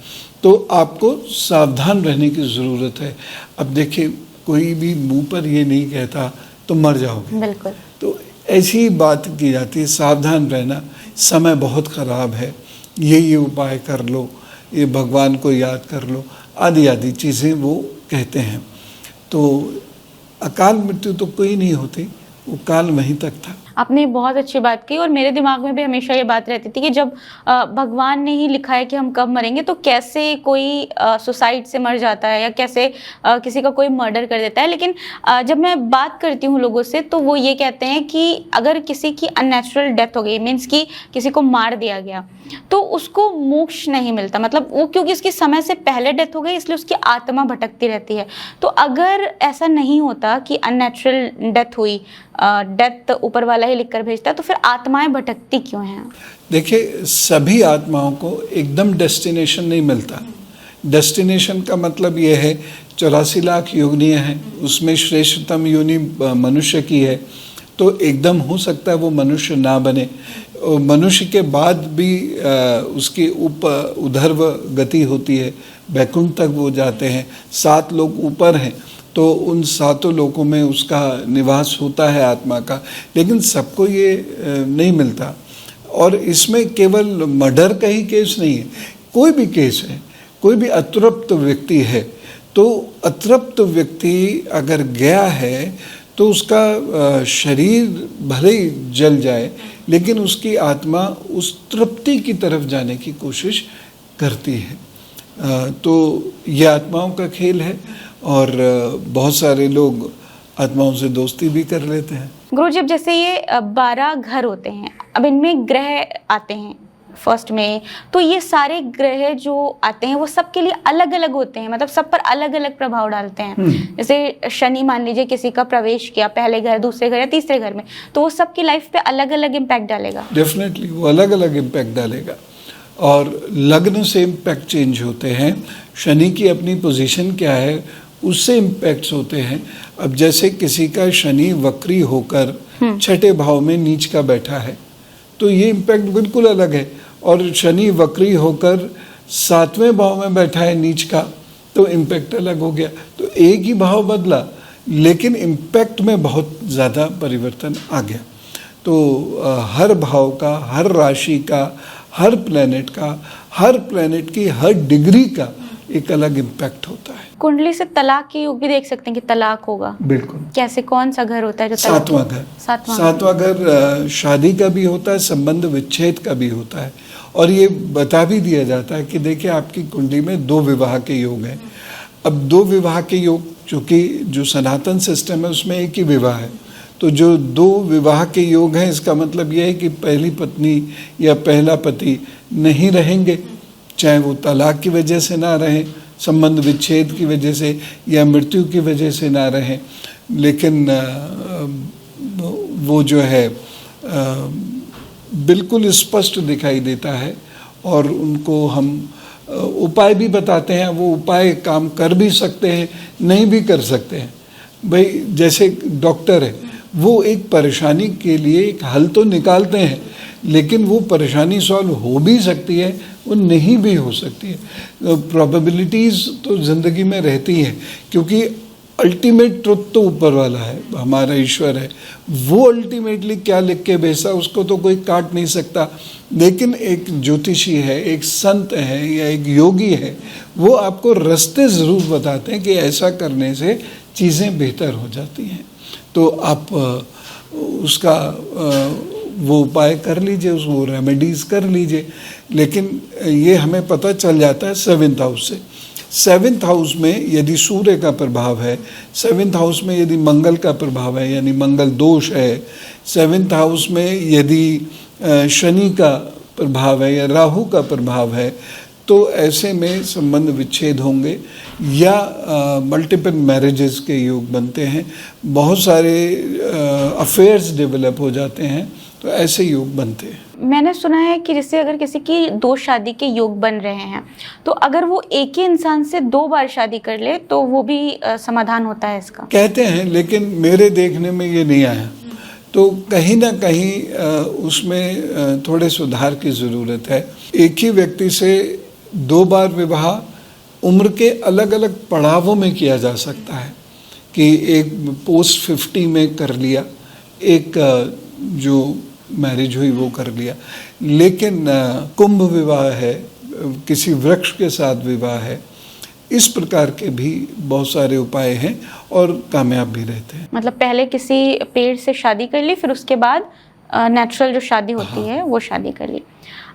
तो आपको सावधान रहने की ज़रूरत है। अब देखिए, कोई भी मुंह पर ये नहीं कहता तो मर जाओगे, बिल्कुल। तो ऐसी बात की जाती है, सावधान रहना, समय बहुत ख़राब है, ये उपाय कर लो, ये भगवान को याद कर लो, आदि आदि चीज़ें वो कहते हैं। तो अकाल मृत्यु तो कोई नहीं होती, वो काल वहीं तक था। आपने बहुत अच्छी बात की और मेरे दिमाग में भी हमेशा ये बात रहती थी कि जब भगवान ने ही लिखा है कि हम कब मरेंगे, तो कैसे कोई सुसाइड से मर जाता है या कैसे किसी का कोई मर्डर कर देता है। लेकिन जब मैं बात करती हूँ लोगों से तो वो ये कहते हैं कि अगर किसी की अननेचुरल डेथ हो गई, मीन्स कि किसी को मार दिया गया, तो उसको मोक्ष नहीं मिलता। मतलब वो क्योंकि उसकी समय से पहले डेथ हो गई इसलिए उसकी आत्मा भटकती रहती है। तो अगर ऐसा नहीं होता कि अननेचुरल डेथ हुई, डेथ ऊपर वाला ही लिखकर भेजता है, तो फिर आत्माएं भटकती क्यों हैं? देखिए, सभी आत्माओं को एकदम डेस्टिनेशन नहीं मिलता। डेस्टिनेशन का मतलब ये है 84 लाख योनियाँ हैं, उसमें श्रेष्ठतम योनि मनुष्य की है, तो एकदम हो सकता है वो मनुष्य ना बने। मनुष्य के बाद भी उसकी उधर्व गति होती है, वैकुंठ तक वो जाते हैं, 7 लोग ऊपर हैं, तो उन 7 लोकों में उसका निवास होता है आत्मा का। लेकिन सबको ये नहीं मिलता। और इसमें केवल मर्डर का ही केस नहीं है, कोई भी केस है, कोई भी अतृप्त व्यक्ति है, तो अतृप्त व्यक्ति अगर गया है तो उसका शरीर भले ही जल जाए, लेकिन उसकी आत्मा उस तृप्ति की तरफ जाने की कोशिश करती है। तो ये आत्माओं का खेल है और बहुत सारे लोग आत्माओं से दोस्ती भी कर लेते हैं। गुरुजी, अब जैसे ये 12 घर होते हैं, अब इनमें ग्रह आते हैं फर्स्ट में, तो ये सारे ग्रह जो आते हैं वो सबके लिए अलग अलग होते हैं, मतलब सब पर अलग अलग प्रभाव डालते हैं। जैसे शनि मान लीजिए किसी का प्रवेश किया पहले घर, दूसरे घर या तीसरे घर में, तो वो सबकी लाइफ पे अलग अलग इम्पैक्ट डालेगा। डेफिनेटली वो अलग अलग इम्पैक्ट डालेगा और लग्न से इम्पैक्ट चेंज होते हैं। शनि की अपनी पोजीशन क्या है उससे इम्पैक्ट्स होते हैं। अब जैसे किसी का शनि वक्री होकर 6ठे भाव में नीच का बैठा है, तो ये इम्पैक्ट बिल्कुल अलग है। और शनि वक्री होकर 7वें भाव में बैठा है नीच का, तो इम्पैक्ट अलग हो गया। तो एक ही भाव बदला लेकिन इम्पैक्ट में बहुत ज़्यादा परिवर्तन आ गया। तो हर भाव का, हर राशि का, हर प्लैनेट का, हर प्लैनेट की हर डिग्री का एक अलग इम्पैक्ट होता है। कुंडली से तलाक के योग भी देख सकते हैं कि तलाक होगा। बिल्कुल। कैसे, कौन सा घर होता है जो 7वां घर? 7वां घर शादी का भी होता है, संबंध विच्छेद का भी होता है। और ये बता भी दिया जाता है कि देखिए आपकी कुंडली में 2 विवाह के योग हैं। अब 2 विवाह के योग, चूँकि जो सनातन सिस्टम है उसमें एक ही विवाह है, तो जो 2 विवाह के योग हैं इसका मतलब ये है कि पहली पत्नी या पहला पति नहीं रहेंगे, चाहे वो तलाक की वजह से ना रहें, संबंध विच्छेद की वजह से या मृत्यु की वजह से ना रहें, लेकिन वो जो है बिल्कुल स्पष्ट दिखाई देता है। और उनको हम उपाय भी बताते हैं, वो उपाय काम कर भी सकते हैं, नहीं भी कर सकते हैं। भाई जैसे डॉक्टर है, वो एक परेशानी के लिए एक हल तो निकालते हैं, लेकिन वो परेशानी सॉल्व हो भी सकती है, वो नहीं भी हो सकती है। प्रोबेबिलिटीज़ तो ज़िंदगी में रहती हैं, क्योंकि अल्टीमेट ट्रुथ तो ऊपर वाला है, हमारा ईश्वर है। वो अल्टीमेटली क्या लिख के भेजता उसको तो कोई काट नहीं सकता। लेकिन एक ज्योतिषी है, एक संत है या एक योगी है, वो आपको रास्ते ज़रूर बताते हैं कि ऐसा करने से चीज़ें बेहतर हो जाती हैं। तो आप उसका वो उपाय कर लीजिए, उसको रेमेडीज़ कर लीजिए। लेकिन ये हमें पता चल जाता है 7th हाउस से। 7th हाउस में यदि सूर्य का प्रभाव है, 7th हाउस में यदि मंगल का प्रभाव है यानी मंगल दोष है, 7th हाउस में यदि शनि का प्रभाव है या राहु का प्रभाव है, तो ऐसे में संबंध विच्छेद होंगे या मल्टीपल मैरिजेस के योग बनते हैं, बहुत सारे अफेयर्स डेवलप हो जाते हैं, तो ऐसे योग बनते हैं। मैंने सुना है कि जैसे अगर किसी की 2 शादी के योग बन रहे हैं, तो अगर वो एक ही इंसान से 2 बार शादी कर ले तो वो भी समाधान होता है इसका, कहते हैं। लेकिन मेरे देखने में ये नहीं आया, तो कहीं ना कहीं उसमें थोड़े सुधार की ज़रूरत है। एक ही व्यक्ति से 2 बार विवाह उम्र के अलग अलग पड़ावों में किया जा सकता है, कि एक पोस्ट 50 में कर लिया, एक जो मैरिज हुई वो कर लिया। लेकिन कुंभ विवाह है, किसी वृक्ष के साथ विवाह है, इस प्रकार के भी बहुत सारे उपाय हैं और कामयाब भी रहते हैं। मतलब पहले किसी पेड़ से शादी कर ली, फिर उसके बाद नेचुरल जो शादी होती है वो शादी कर ली।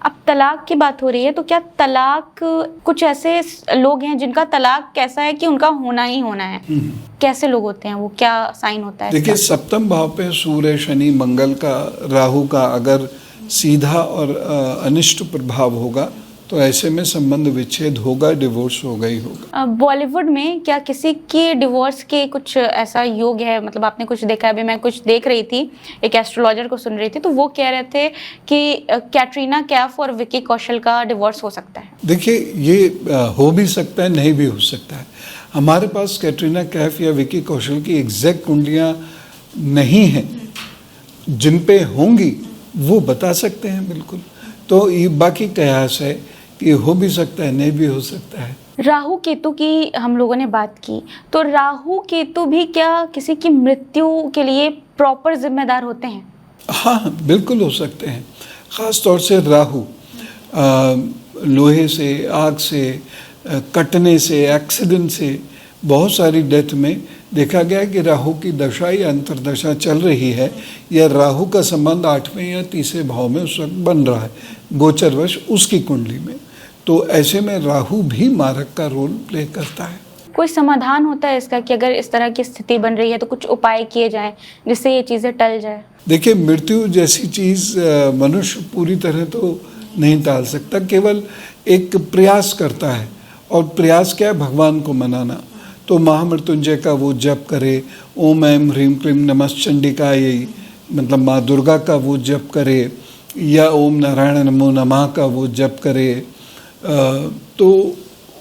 अब तलाक की बात हो रही है, तो क्या तलाक, कुछ ऐसे लोग हैं जिनका तलाक कैसा है कि उनका होना ही होना है, कैसे लोग होते हैं वो, क्या साइन होता है? देखिए, सप्तम भाव पे सूर्य, शनि, मंगल का, राहु का अगर सीधा और अनिष्ट प्रभाव होगा तो ऐसे में संबंध विच्छेद होगा, डिवोर्स होगा ही होगा। बॉलीवुड में क्या किसी के डिवोर्स के कुछ ऐसा योग है? मतलब आपने कुछ देखा है? अभी मैं कुछ देख रही थी, एक एस्ट्रोलॉजर को सुन रही थी, तो वो कह रहे थे कि कैटरीना कैफ और विकी कौशल का डिवोर्स हो सकता है। देखिए, ये हो भी सकता है, नहीं भी हो सकता है। हमारे पास कैटरीना कैफ या विकी कौशल की एग्जैक्ट कुंडलियाँ नहीं हैं, जिन पे होंगी वो बता सकते हैं बिल्कुल। तो ये बाकी कयास है कि हो भी सकता है, नहीं भी हो सकता है। राहु केतु की हम लोगों ने बात की, तो राहु केतु भी क्या किसी की मृत्यु के लिए प्रॉपर जिम्मेदार होते हैं? हाँ, बिल्कुल हो सकते हैं। ख़ास तौर से राहु लोहे से, आग से, कटने से, एक्सीडेंट से बहुत सारी डेथ में देखा गया है कि राहु की दशा या अंतर्दशा चल रही है, या राहु का संबंध 8वें या 30वें भाव में उस वक्त बन रहा है गोचरवश उसकी कुंडली में। तो ऐसे में राहु भी मारक का रोल प्ले करता है। कोई समाधान होता है इसका कि अगर इस तरह की स्थिति बन रही है तो कुछ उपाय किए जाएं जिससे ये चीज़ें टल जाए? देखिए, मृत्यु जैसी चीज़ मनुष्य पूरी तरह तो नहीं टाल सकता, केवल एक प्रयास करता है। और प्रयास क्या है? भगवान को मनाना। तो महामृत्युंजय का वो जप करे, ओम ऐं ह्रीं क्लीं नमश्चंडिकायै, मतलब माँ दुर्गा का वो जप करे, या ओम नारायण नमो नमः का वो जप करे, तो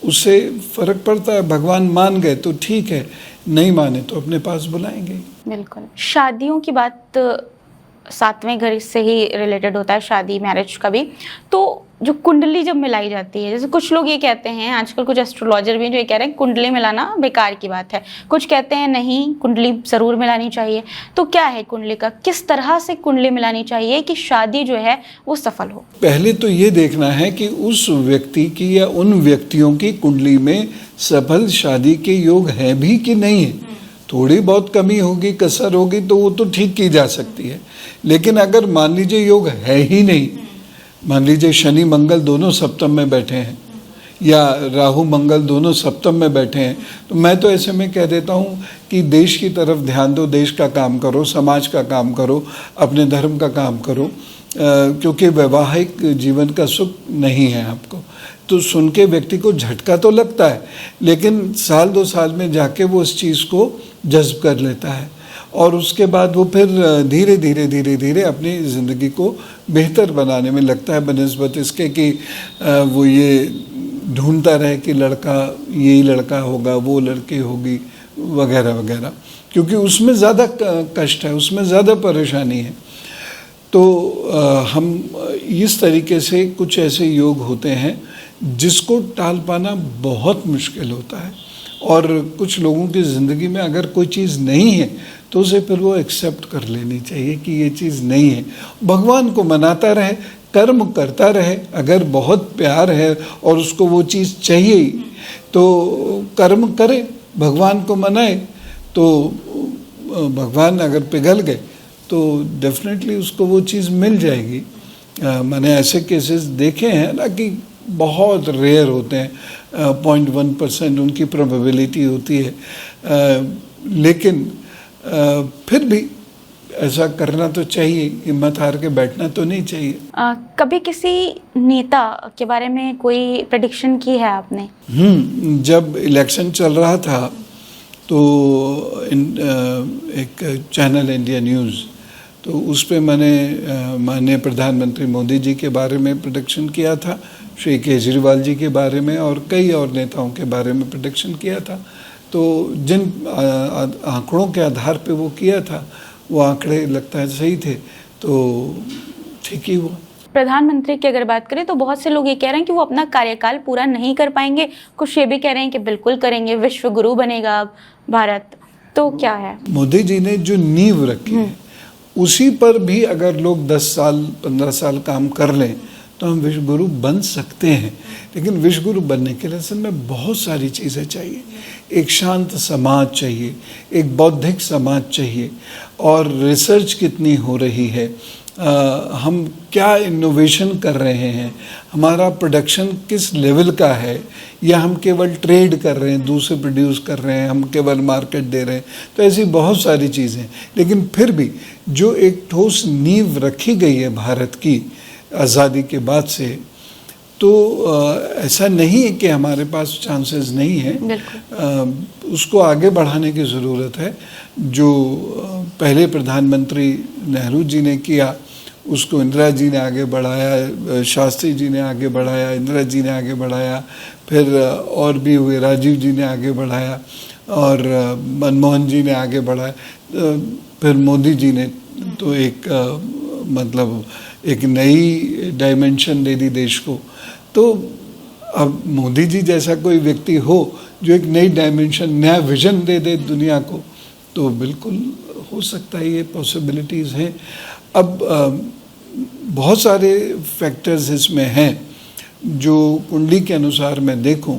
उससे फर्क पड़ता है। भगवान मान गए तो ठीक है, नहीं माने तो अपने पास बुलाएंगे। बिल्कुल। शादियों की बात 7वें घर से ही रिलेटेड होता है, शादी, मैरिज का भी। तो जो कुंडली जब मिलाई जाती है, जैसे कुछ लोग ये कहते हैं, आजकल कुछ एस्ट्रोलॉजर भी हैं जो ये कह रहे हैं कुंडली मिलाना बेकार की बात है, कुछ कहते हैं नहीं कुंडली ज़रूर मिलानी चाहिए। तो क्या है कुंडली का, किस तरह से कुंडली मिलानी चाहिए कि शादी जो है वो सफल हो? पहले तो ये देखना है कि उस व्यक्ति की या उन व्यक्तियों की कुंडली में सफल शादी के योग हैं भी कि नहीं है। थोड़ी बहुत कमी होगी, कसर होगी, तो वो तो ठीक की जा सकती है। लेकिन अगर मान लीजिए योग है ही नहीं, मान लीजिए शनि मंगल दोनों सप्तम में बैठे हैं, या राहु मंगल दोनों सप्तम में बैठे हैं, तो मैं तो ऐसे में कह देता हूँ कि देश की तरफ ध्यान दो, देश का काम करो, समाज का काम करो, अपने धर्म का काम करो, क्योंकि वैवाहिक जीवन का सुख नहीं है आपको। तो सुन के व्यक्ति को झटका तो लगता है, लेकिन साल 2 साल में जाके वो उस चीज़ को जज्ब कर लेता है, और उसके बाद वो फिर धीरे धीरे अपनी ज़िंदगी को बेहतर बनाने में लगता है, बनिस्बत इसके कि वो ये ढूंढता रहे कि लड़का, यही लड़का होगा, वो लड़की होगी, वगैरह वगैरह, क्योंकि उसमें ज़्यादा कष्ट है, उसमें ज़्यादा परेशानी है। तो हम इस तरीके से कुछ ऐसे योग होते हैं जिसको टाल पाना बहुत मुश्किल होता है। और कुछ लोगों की ज़िंदगी में अगर कोई चीज़ नहीं है तो उसे फिर वो एक्सेप्ट कर लेनी चाहिए कि ये चीज़ नहीं है। भगवान को मनाता रहे, कर्म करता रहे। अगर बहुत प्यार है और उसको वो चीज़ चाहिए ही, तो कर्म करे, भगवान को मनाए, तो भगवान अगर पिघल गए तो डेफिनेटली उसको वो चीज़ मिल जाएगी। मैंने ऐसे केसेस देखे हैं ना कि बहुत रेयर होते हैं, 0.1% उनकी प्रोबेबिलिटी होती है, लेकिन फिर भी ऐसा करना तो चाहिए, हिम्मत हार के बैठना तो नहीं चाहिए। कभी किसी नेता के बारे में कोई प्रेडिक्शन की है आपने? जब इलेक्शन चल रहा था तो एक चैनल इंडिया न्यूज़, तो उस पे मैंने माननीय प्रधानमंत्री मोदी जी के बारे में प्रेडिक्शन किया था, श्री केजरीवाल जी के बारे में और कई और नेताओं के बारे में प्रेडिक्शन किया था। तो जिन आंकड़ों के आधार पे वो किया था, वो आंकड़े लगता है सही थे, तो ठीक ही हुआ। प्रधानमंत्री की अगर बात करें तो बहुत से लोग ये कह रहे हैं कि वो अपना कार्यकाल पूरा नहीं कर पाएंगे, कुछ ये भी कह रहे हैं कि बिल्कुल करेंगे, विश्व गुरु बनेगा भारत। तो क्या है? मोदी जी ने जो नींव रखी है उसी पर भी अगर लोग 10 साल 15 साल काम कर लें तो हम विश्व गुरु बन सकते हैं। लेकिन विश्व गुरु बनने के लिए असल में बहुत सारी चीज़ें चाहिए। एक शांत समाज चाहिए, एक बौद्धिक समाज चाहिए, और रिसर्च कितनी हो रही है, हम क्या इनोवेशन कर रहे हैं, हमारा प्रोडक्शन किस लेवल का है, या हम केवल ट्रेड कर रहे हैं, दूसरे प्रोड्यूस कर रहे हैं, हम केवल मार्केट दे रहे हैं। तो ऐसी बहुत सारी चीज़ें, लेकिन फिर भी जो एक ठोस नींव रखी गई है भारत की आज़ादी के बाद से, तो ऐसा नहीं है कि हमारे पास चांसेस नहीं हैं। उसको आगे बढ़ाने की ज़रूरत है। जो पहले प्रधानमंत्री नेहरू जी ने किया उसको इंदिरा जी ने आगे बढ़ाया, शास्त्री जी ने आगे बढ़ाया, इंदिरा जी ने आगे बढ़ाया, फिर और भी हुए, राजीव जी ने आगे बढ़ाया, और मनमोहन जी ने आगे बढ़ाया, फिर मोदी जी ने तो एक मतलब एक नई डायमेंशन दे दी देश को। तो अब मोदी जी जैसा कोई व्यक्ति हो जो एक नई डायमेंशन, नया विजन दे दे दुनिया को, तो बिल्कुल हो सकता है, ये पॉसिबिलिटीज़ हैं। अब बहुत सारे फैक्टर्स इसमें हैं जो कुंडली के अनुसार मैं देखूं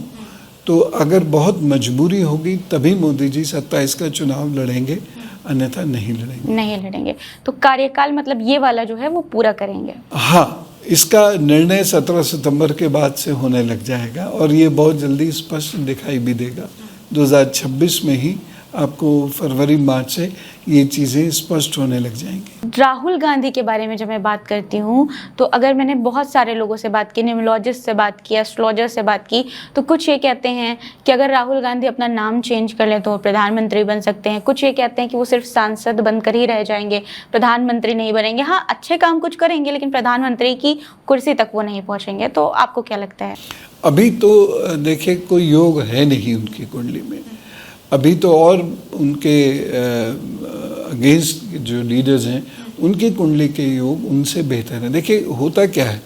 तो अगर बहुत मजबूरी होगी तभी मोदी जी 27 का चुनाव लड़ेंगे, अन्यथा नहीं लड़ेंगे। तो कार्यकाल मतलब ये वाला जो है वो पूरा करेंगे? हाँ, इसका निर्णय 17 सितंबर के बाद से होने लग जाएगा और ये बहुत जल्दी स्पष्ट दिखाई भी देगा। 2026 में ही आपको फरवरी मार्च से ये चीज़ें स्पष्ट होने लग जाएंगी। राहुल गांधी के बारे में जब मैं बात करती हूँ तो अगर मैंने बहुत सारे लोगों से बात की, न्यूमरोलॉजिस्ट से बात की, एस्ट्रोलॉजर से बात की, तो कुछ ये कहते हैं कि अगर राहुल गांधी अपना नाम चेंज कर ले तो प्रधानमंत्री बन सकते हैं। कुछ ये कहते हैं कि वो सिर्फ सांसद बनकर ही रह जाएंगे, प्रधानमंत्री नहीं बनेंगे। हाँ, अच्छे काम कुछ करेंगे लेकिन प्रधानमंत्री की कुर्सी तक वो नहीं पहुँचेंगे। तो आपको क्या लगता है? अभी तो देखिए कोई योग है नहीं उनकी कुंडली में। अभी तो और उनके अगेंस्ट जो लीडर्स हैं उनकी कुंडली के योग उनसे बेहतर है। देखिए होता क्या है,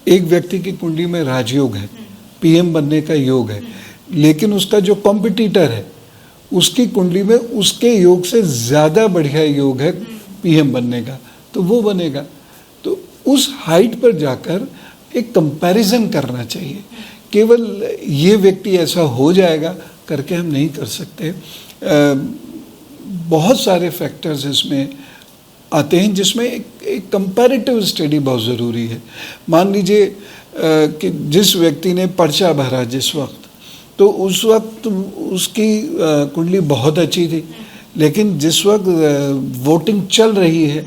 एक व्यक्ति की कुंडली में राजयोग है, पीएम बनने का योग है, लेकिन उसका जो कॉम्पिटिटर है उसकी कुंडली में उसके योग से ज़्यादा बढ़िया योग है पीएम बनने का, तो वो बनेगा। तो उस हाइट पर जाकर एक कंपैरिजन करना चाहिए। केवल ये व्यक्ति ऐसा हो जाएगा करके हम नहीं कर सकते। बहुत सारे फैक्टर्स इसमें आते हैं जिसमें एक कंपैरेटिव स्टडी बहुत ज़रूरी है। मान लीजिए कि जिस व्यक्ति ने पर्चा भरा जिस वक्त, तो उस वक्त उसकी कुंडली बहुत अच्छी थी, लेकिन जिस वक्त वोटिंग चल रही है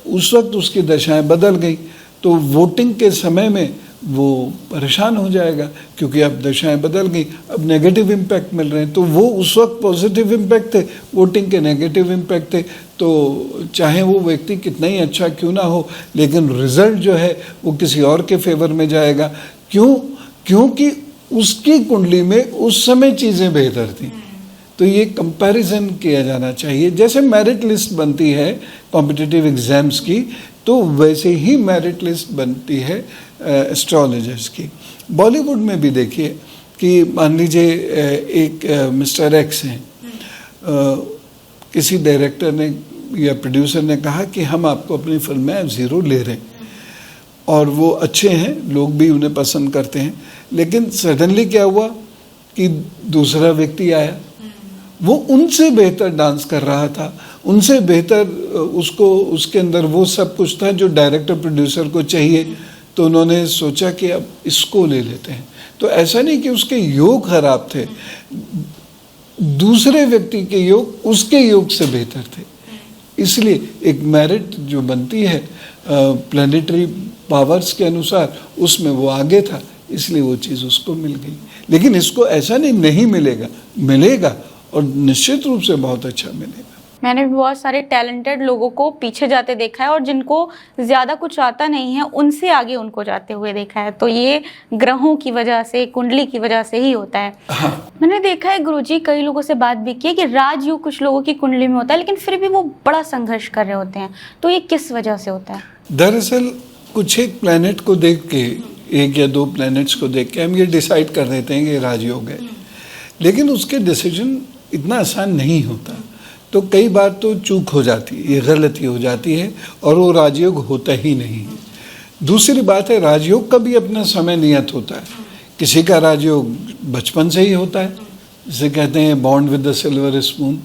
उस वक्त उसकी दशाएं बदल गई, तो वोटिंग के समय में वो परेशान हो जाएगा क्योंकि अब दशाएं बदल गई, अब नेगेटिव इम्पैक्ट मिल रहे हैं। तो वो उस वक्त पॉजिटिव इम्पैक्ट थे, वोटिंग के नेगेटिव इम्पैक्ट थे। तो चाहे वो व्यक्ति कितना ही अच्छा क्यों ना हो, लेकिन रिजल्ट जो है वो किसी और के फेवर में जाएगा। क्योंकि उसकी कुंडली में उस समय चीज़ें बेहतर थी। तो ये कंपैरिजन किया जाना चाहिए। जैसे मेरिट लिस्ट बनती है कॉम्पिटिटिव एग्जाम्स की, तो वैसे ही मेरिट लिस्ट बनती है एस्ट्रोलॉजर्स की। बॉलीवुड में भी देखिए कि मान लीजिए एक मिस्टर एक्स हैं, किसी डायरेक्टर ने या प्रोड्यूसर ने कहा कि हम आपको अपनी फिल्म में ज़ीरो ले रहे हैं, और वो अच्छे हैं, लोग भी उन्हें पसंद करते हैं। लेकिन सडनली क्या हुआ कि दूसरा व्यक्ति आया, वो उनसे बेहतर डांस कर रहा था, उनसे बेहतर उसके अंदर वो सब कुछ था जो डायरेक्टर प्रोड्यूसर को चाहिए। तो उन्होंने सोचा कि अब इसको ले लेते हैं। तो ऐसा नहीं कि उसके योग खराब थे, दूसरे व्यक्ति के योग उसके योग से बेहतर थे। इसलिए एक मेरिट जो बनती है प्लैनेटरी पावर्स के अनुसार, उसमें वो आगे था, इसलिए वो चीज़ उसको मिल गई। लेकिन इसको ऐसा नहीं मिलेगा और निश्चित रूप से बहुत अच्छा मिलेगा। मैंने भी बहुत सारे टैलेंटेड लोगों को पीछे जाते देखा है और जिनको ज़्यादा कुछ आता नहीं है उनसे आगे उनको जाते हुए देखा है। तो ये ग्रहों की वजह से, कुंडली की वजह से ही होता है। हाँ। मैंने देखा है गुरुजी, कई लोगों से बात भी की है कि राजयोग कुछ लोगों की कुंडली में होता है लेकिन फिर भी वो बड़ा संघर्ष कर रहे होते हैं। तो ये किस वजह से होता है? दरअसल कुछ एक प्लैनेट को देख के, एक या दो प्लैनेट्स को देख के हम ये डिसाइड कर देते हैं कि राजयोग है, लेकिन उसके डिसीजन इतना आसान नहीं होता। तो कई बार तो चूक हो जाती है, ये गलती हो जाती है और वो राजयोग होता ही नहीं है। दूसरी बात है, राजयोग का भी अपना समय नियत होता है। किसी का राजयोग बचपन से ही होता है, जिसे कहते हैं born with the silver spoon,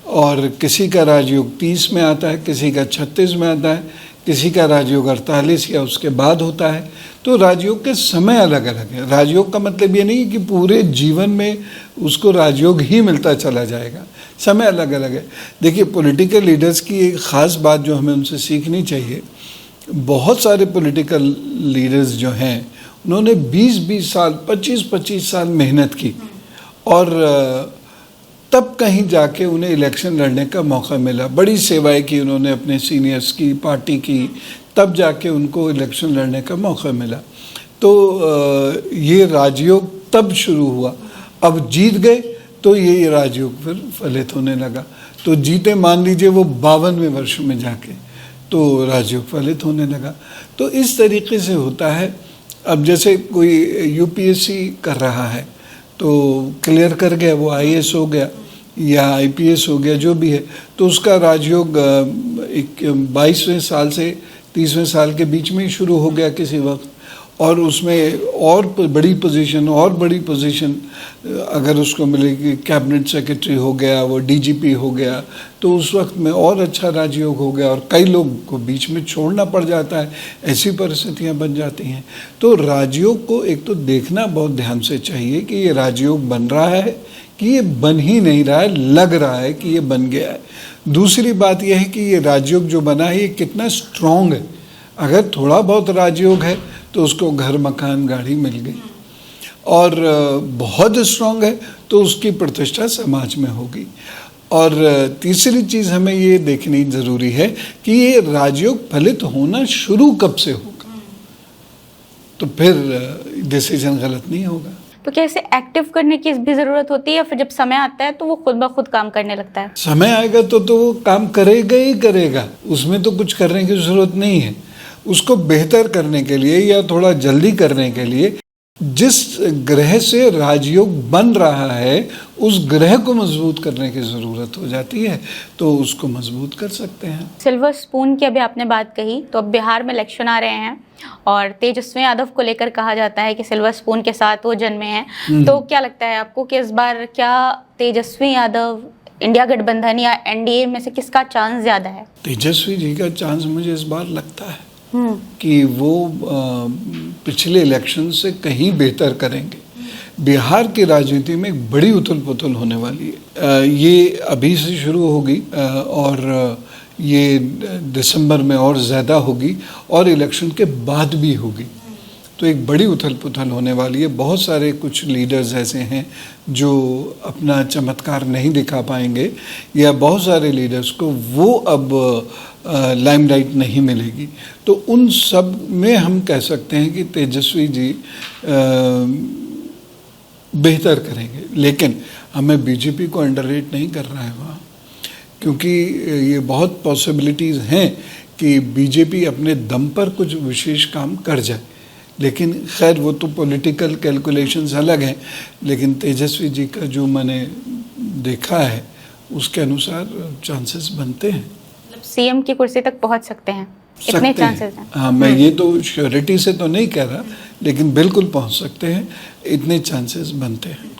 और किसी का राजयोग 30 में आता है, किसी का 36 में आता है, किसी का राजयोग 48 या उसके बाद होता है। तो राजयोग के समय अलग अलग है। राजयोग का मतलब ये नहीं कि पूरे जीवन में उसको राजयोग ही मिलता चला जाएगा, समय अलग अलग है। देखिए, पॉलिटिकल लीडर्स की एक ख़ास बात जो हमें उनसे सीखनी चाहिए, बहुत सारे पॉलिटिकल लीडर्स जो हैं उन्होंने 20-20 साल 25-25 साल मेहनत की और तब कहीं जाके उन्हें इलेक्शन लड़ने का मौका मिला। बड़ी सेवाएं की उन्होंने अपने सीनियर्स की, पार्टी की, तब जाके उनको इलेक्शन लड़ने का मौका मिला। तो ये राजयोग तब शुरू हुआ। अब जीत गए तो ये राजयोग फिर फलित होने लगा। तो जीते मान लीजिए वो 52वें वर्ष में जाके, तो राजयोग फलित होने लगा। तो इस तरीके से होता है। अब जैसे कोई यूपीएससी कर रहा है तो क्लियर कर गया, वो आईएएस हो गया या आईपीएस हो गया, जो भी है, तो उसका राजयोग 22वें साल से 30वें साल के बीच में ही शुरू हो गया किसी वक्त, और उसमें और बड़ी पोजीशन अगर उसको मिलेगी, कैबिनेट सेक्रेटरी हो गया, वो डीजीपी हो गया, तो उस वक्त में और अच्छा राजयोग हो गया। और कई लोग को बीच में छोड़ना पड़ जाता है, ऐसी परिस्थितियां बन जाती हैं। तो राजयोग को एक तो देखना बहुत ध्यान से चाहिए कि ये राजयोग बन रहा है कि ये बन ही नहीं रहा है, लग रहा है कि ये बन गया है। दूसरी बात यह है कि ये राजयोग जो बना है ये कितना स्ट्रॉन्ग है। अगर थोड़ा बहुत राजयोग है तो उसको घर, मकान, गाड़ी मिल गई, और बहुत स्ट्रॉन्ग है तो उसकी प्रतिष्ठा समाज में होगी। और तीसरी चीज़ हमें ये देखनी ज़रूरी है कि ये राजयोग फलित होना शुरू कब से होगा, तो फिर डिसीजन गलत नहीं होगा। तो क्या इसे एक्टिव करने की भी ज़रूरत होती है, या फिर जब समय आता है तो वो खुद ब खुद काम करने लगता है? समय आएगा तो वो काम करेगा ही करेगा, उसमें तो कुछ करने की ज़रूरत नहीं है। उसको बेहतर करने के लिए या थोड़ा जल्दी करने के लिए जिस ग्रह से राजयोग बन रहा है उस ग्रह को मजबूत करने की ज़रूरत हो जाती है, तो उसको मजबूत कर सकते हैं। सिल्वर स्पून की अभी आपने बात कही, तो अब बिहार में इलेक्शन आ रहे हैं और तेजस्वी यादव को लेकर कहा जाता है कि सिल्वर स्पून के साथ वो जन्मे हैं। तो क्या लगता है आपको कि इस बार क्या तेजस्वी यादव, इंडिया गठबंधन या एनडीए में से किसका चांस ज़्यादा है? तेजस्वी जी का चांस मुझे इस बार लगता है कि वो पिछले इलेक्शन से कहीं बेहतर करेंगे। बिहार की राजनीति में एक बड़ी उथल पुथल होने वाली है। ये अभी से शुरू होगी और ये दिसंबर में और ज़्यादा होगी और इलेक्शन के बाद भी होगी। तो एक बड़ी उथल पुथल होने वाली है। बहुत सारे कुछ लीडर्स ऐसे हैं जो अपना चमत्कार नहीं दिखा पाएंगे, या बहुत सारे लीडर्स को वो अब लाइमलाइट नहीं मिलेगी। तो उन सब में हम कह सकते हैं कि तेजस्वी जी बेहतर करेंगे, लेकिन हमें बीजेपी को अंडररेट नहीं करना है वहाँ, क्योंकि ये बहुत पॉसिबिलिटीज़ हैं कि बीजेपी अपने दम पर कुछ विशेष काम कर जाए। लेकिन खैर वो तो पॉलिटिकल कैलकुलेशंस अलग हैं, लेकिन तेजस्वी जी का जो मैंने देखा है उसके अनुसार चांसेस बनते हैं। सीएम की कुर्सी तक पहुंच सकते हैं, इतने चांसेस हैं। हाँ, मैं ये तो श्योरिटी से तो नहीं कह रहा, लेकिन बिल्कुल पहुंच सकते हैं, इतने चांसेस बनते हैं।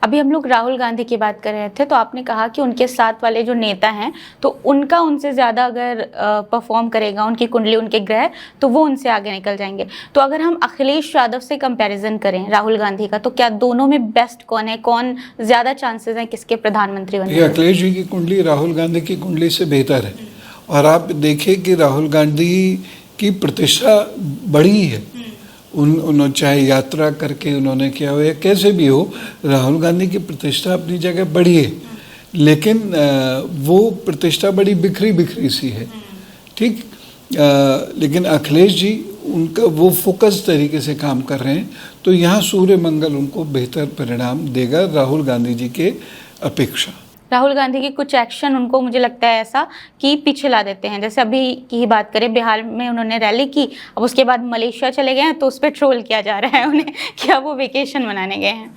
अभी हम लोग राहुल गांधी की बात कर रहे थे, तो आपने कहा कि उनके साथ वाले जो नेता हैं तो उनका उनसे ज़्यादा अगर परफॉर्म करेगा उनकी कुंडली, उनके ग्रह, तो वो उनसे आगे निकल जाएंगे। तो अगर हम अखिलेश यादव से कंपैरिजन करें राहुल गांधी का, तो क्या दोनों में बेस्ट कौन है, कौन ज़्यादा चांसेस हैं किसके प्रधानमंत्री बनने? अखिलेश जी की कुंडली राहुल गांधी की कुंडली से बेहतर है। और आप देखिए कि राहुल गांधी की प्रतिष्ठा बड़ी है। उन्होंने चाहे यात्रा करके उन्होंने किया हो या कैसे भी हो, राहुल गांधी की प्रतिष्ठा अपनी जगह बड़ी है, लेकिन वो प्रतिष्ठा बड़ी बिखरी बिखरी सी है, ठीक। लेकिन अखिलेश जी उनका वो फोकस तरीके से काम कर रहे हैं, तो यहाँ सूर्य मंगल उनको बेहतर परिणाम देगा राहुल गांधी जी के अपेक्षा। राहुल गांधी की कुछ एक्शन उनको, मुझे लगता है ऐसा कि पीछे ला देते हैं। जैसे अभी की ही बात करें, बिहार में उन्होंने रैली की, अब उसके बाद मलेशिया चले गए हैं, तो उस पर ट्रोल किया जा रहा है उन्हें कि अब वो वेकेशन मनाने गए हैं।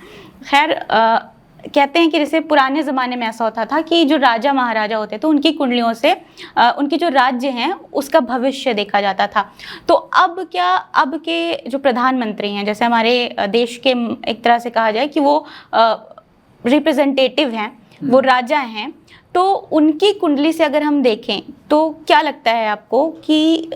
खैर, कहते हैं कि जैसे पुराने ज़माने में ऐसा होता था कि जो राजा महाराजा होते थे उनकी कुंडलियों से उनके जो राज्य हैं उसका भविष्य देखा जाता था। तो अब के जो प्रधानमंत्री हैं, जैसे हमारे देश के एक तरह से कहा जाए कि वो रिप्रेजेंटेटिव हैं, वो राजा हैं, तो उनकी कुंडली से अगर हम देखें तो क्या लगता है आपको कि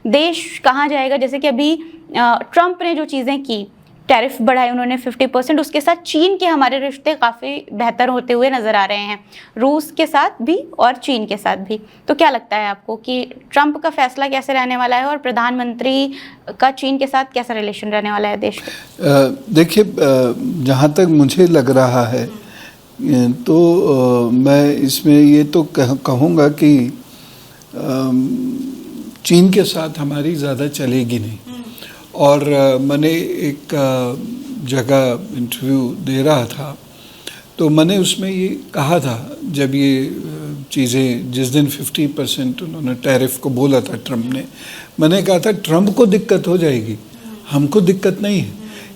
देश कहाँ जाएगा? जैसे कि अभी ट्रंप ने जो चीज़ें की, टैरिफ बढ़ाए उन्होंने 50%, उसके साथ चीन के हमारे रिश्ते काफ़ी बेहतर होते हुए नज़र आ रहे हैं, रूस के साथ भी और चीन के साथ भी। तो क्या लगता है आपको कि ट्रंप का फैसला कैसे रहने वाला है और प्रधानमंत्री का चीन के साथ कैसा रिलेशन रहने वाला है देश का? देखिए, जहाँ तक मुझे लग रहा है तो मैं इसमें ये तो कहूँगा कि चीन के साथ हमारी ज़्यादा चलेगी नहीं। और मैंने एक जगह इंटरव्यू दे रहा था तो मैंने उसमें ये कहा था, जब ये चीज़ें जिस दिन 50% उन्होंने टैरिफ को बोला था ट्रंप ने, मैंने कहा था ट्रंप को दिक्कत हो जाएगी, हमको दिक्कत नहीं है,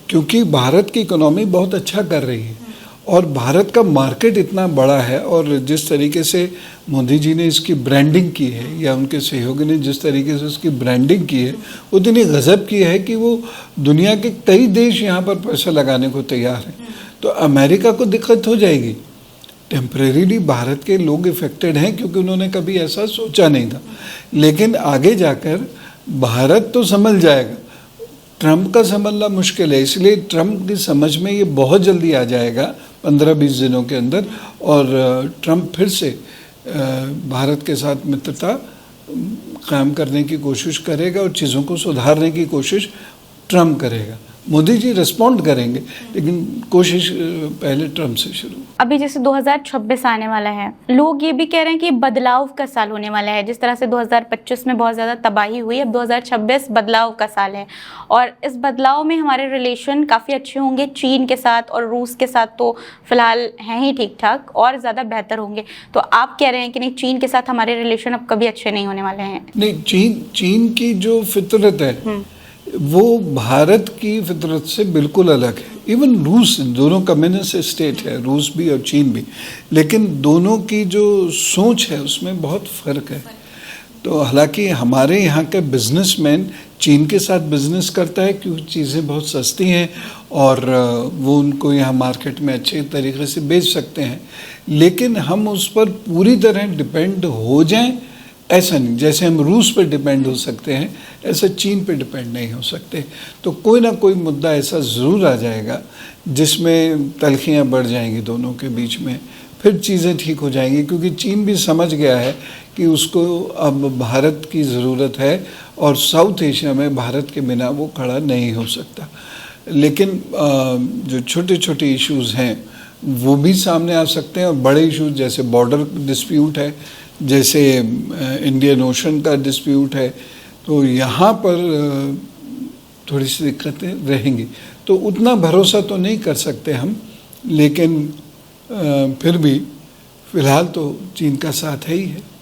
क्योंकि भारत की इकोनॉमी बहुत अच्छा कर रही है और भारत का मार्केट इतना बड़ा है। और जिस तरीके से मोदी जी ने इसकी ब्रांडिंग की है या उनके सहयोगी ने जिस तरीके से उसकी ब्रांडिंग की है, वो इतनी गज़ब की है कि वो दुनिया के कई देश यहाँ पर पैसा लगाने को तैयार हैं। तो अमेरिका को दिक्कत हो जाएगी, टेम्परेरीली भारत के लोग इफ़ेक्टेड हैं क्योंकि उन्होंने कभी ऐसा सोचा नहीं था, लेकिन आगे जाकर भारत तो संभल जाएगा, ट्रंप का संभलना मुश्किल है। इसलिए ट्रंप की समझ में ये बहुत जल्दी आ जाएगा 15-20 दिनों के अंदर, और ट्रंप फिर से भारत के साथ मित्रता कायम करने की कोशिश करेगा और चीज़ों को सुधारने की कोशिश ट्रंप करेगा। मोदी जी रिस्पॉन्ड करेंगे, लेकिन कोशिश पहले ट्रंप से शुरू। अभी जैसे 2026 आने वाला है, लोग ये भी कह रहे हैं कि बदलाव का साल होने वाला है। जिस तरह से 2025 में बहुत ज़्यादा तबाही हुई, अब 2026 बदलाव का साल है और इस बदलाव में हमारे रिलेशन काफ़ी अच्छे होंगे चीन के साथ, और रूस के साथ तो फिलहाल हैं ही ठीक ठाक, और ज़्यादा बेहतर होंगे। तो आप कह रहे हैं कि नहीं, चीन के साथ हमारे रिलेशन अब कभी अच्छे नहीं होने वाले हैं? नहीं, चीन की जो फितरत है वो भारत की फितरत से बिल्कुल अलग है। इवन रूस, दोनों कम्युनिस्ट स्टेट है, रूस भी और चीन भी, लेकिन दोनों की जो सोच है उसमें बहुत फ़र्क है। तो हालांकि हमारे यहाँ के बिजनेसमैन चीन के साथ बिजनेस करता है क्योंकि चीज़ें बहुत सस्ती हैं और वो उनको यहाँ मार्केट में अच्छे तरीके से बेच सकते हैं, लेकिन हम उस पर पूरी तरह डिपेंड हो जाएं ऐसा नहीं। जैसे हम रूस पर डिपेंड हो सकते हैं, ऐसा चीन पे डिपेंड नहीं हो सकते। तो कोई ना कोई मुद्दा ऐसा ज़रूर आ जाएगा जिसमें तलखियाँ बढ़ जाएंगी दोनों के बीच में, फिर चीज़ें ठीक हो जाएंगी, क्योंकि चीन भी समझ गया है कि उसको अब भारत की ज़रूरत है और साउथ एशिया में भारत के बिना वो खड़ा नहीं हो सकता। लेकिन जो छोटे छोटे इश्यूज़ हैं वो भी सामने आ सकते हैं, और बड़े इश्यूज जैसे बॉर्डर डिस्प्यूट है, जैसे इंडियन ओशन का डिस्प्यूट है, तो यहाँ पर थोड़ी सी दिक्कतें रहेंगी। तो उतना भरोसा तो नहीं कर सकते हम, लेकिन फिर भी फ़िलहाल तो चीन का साथ है ही है।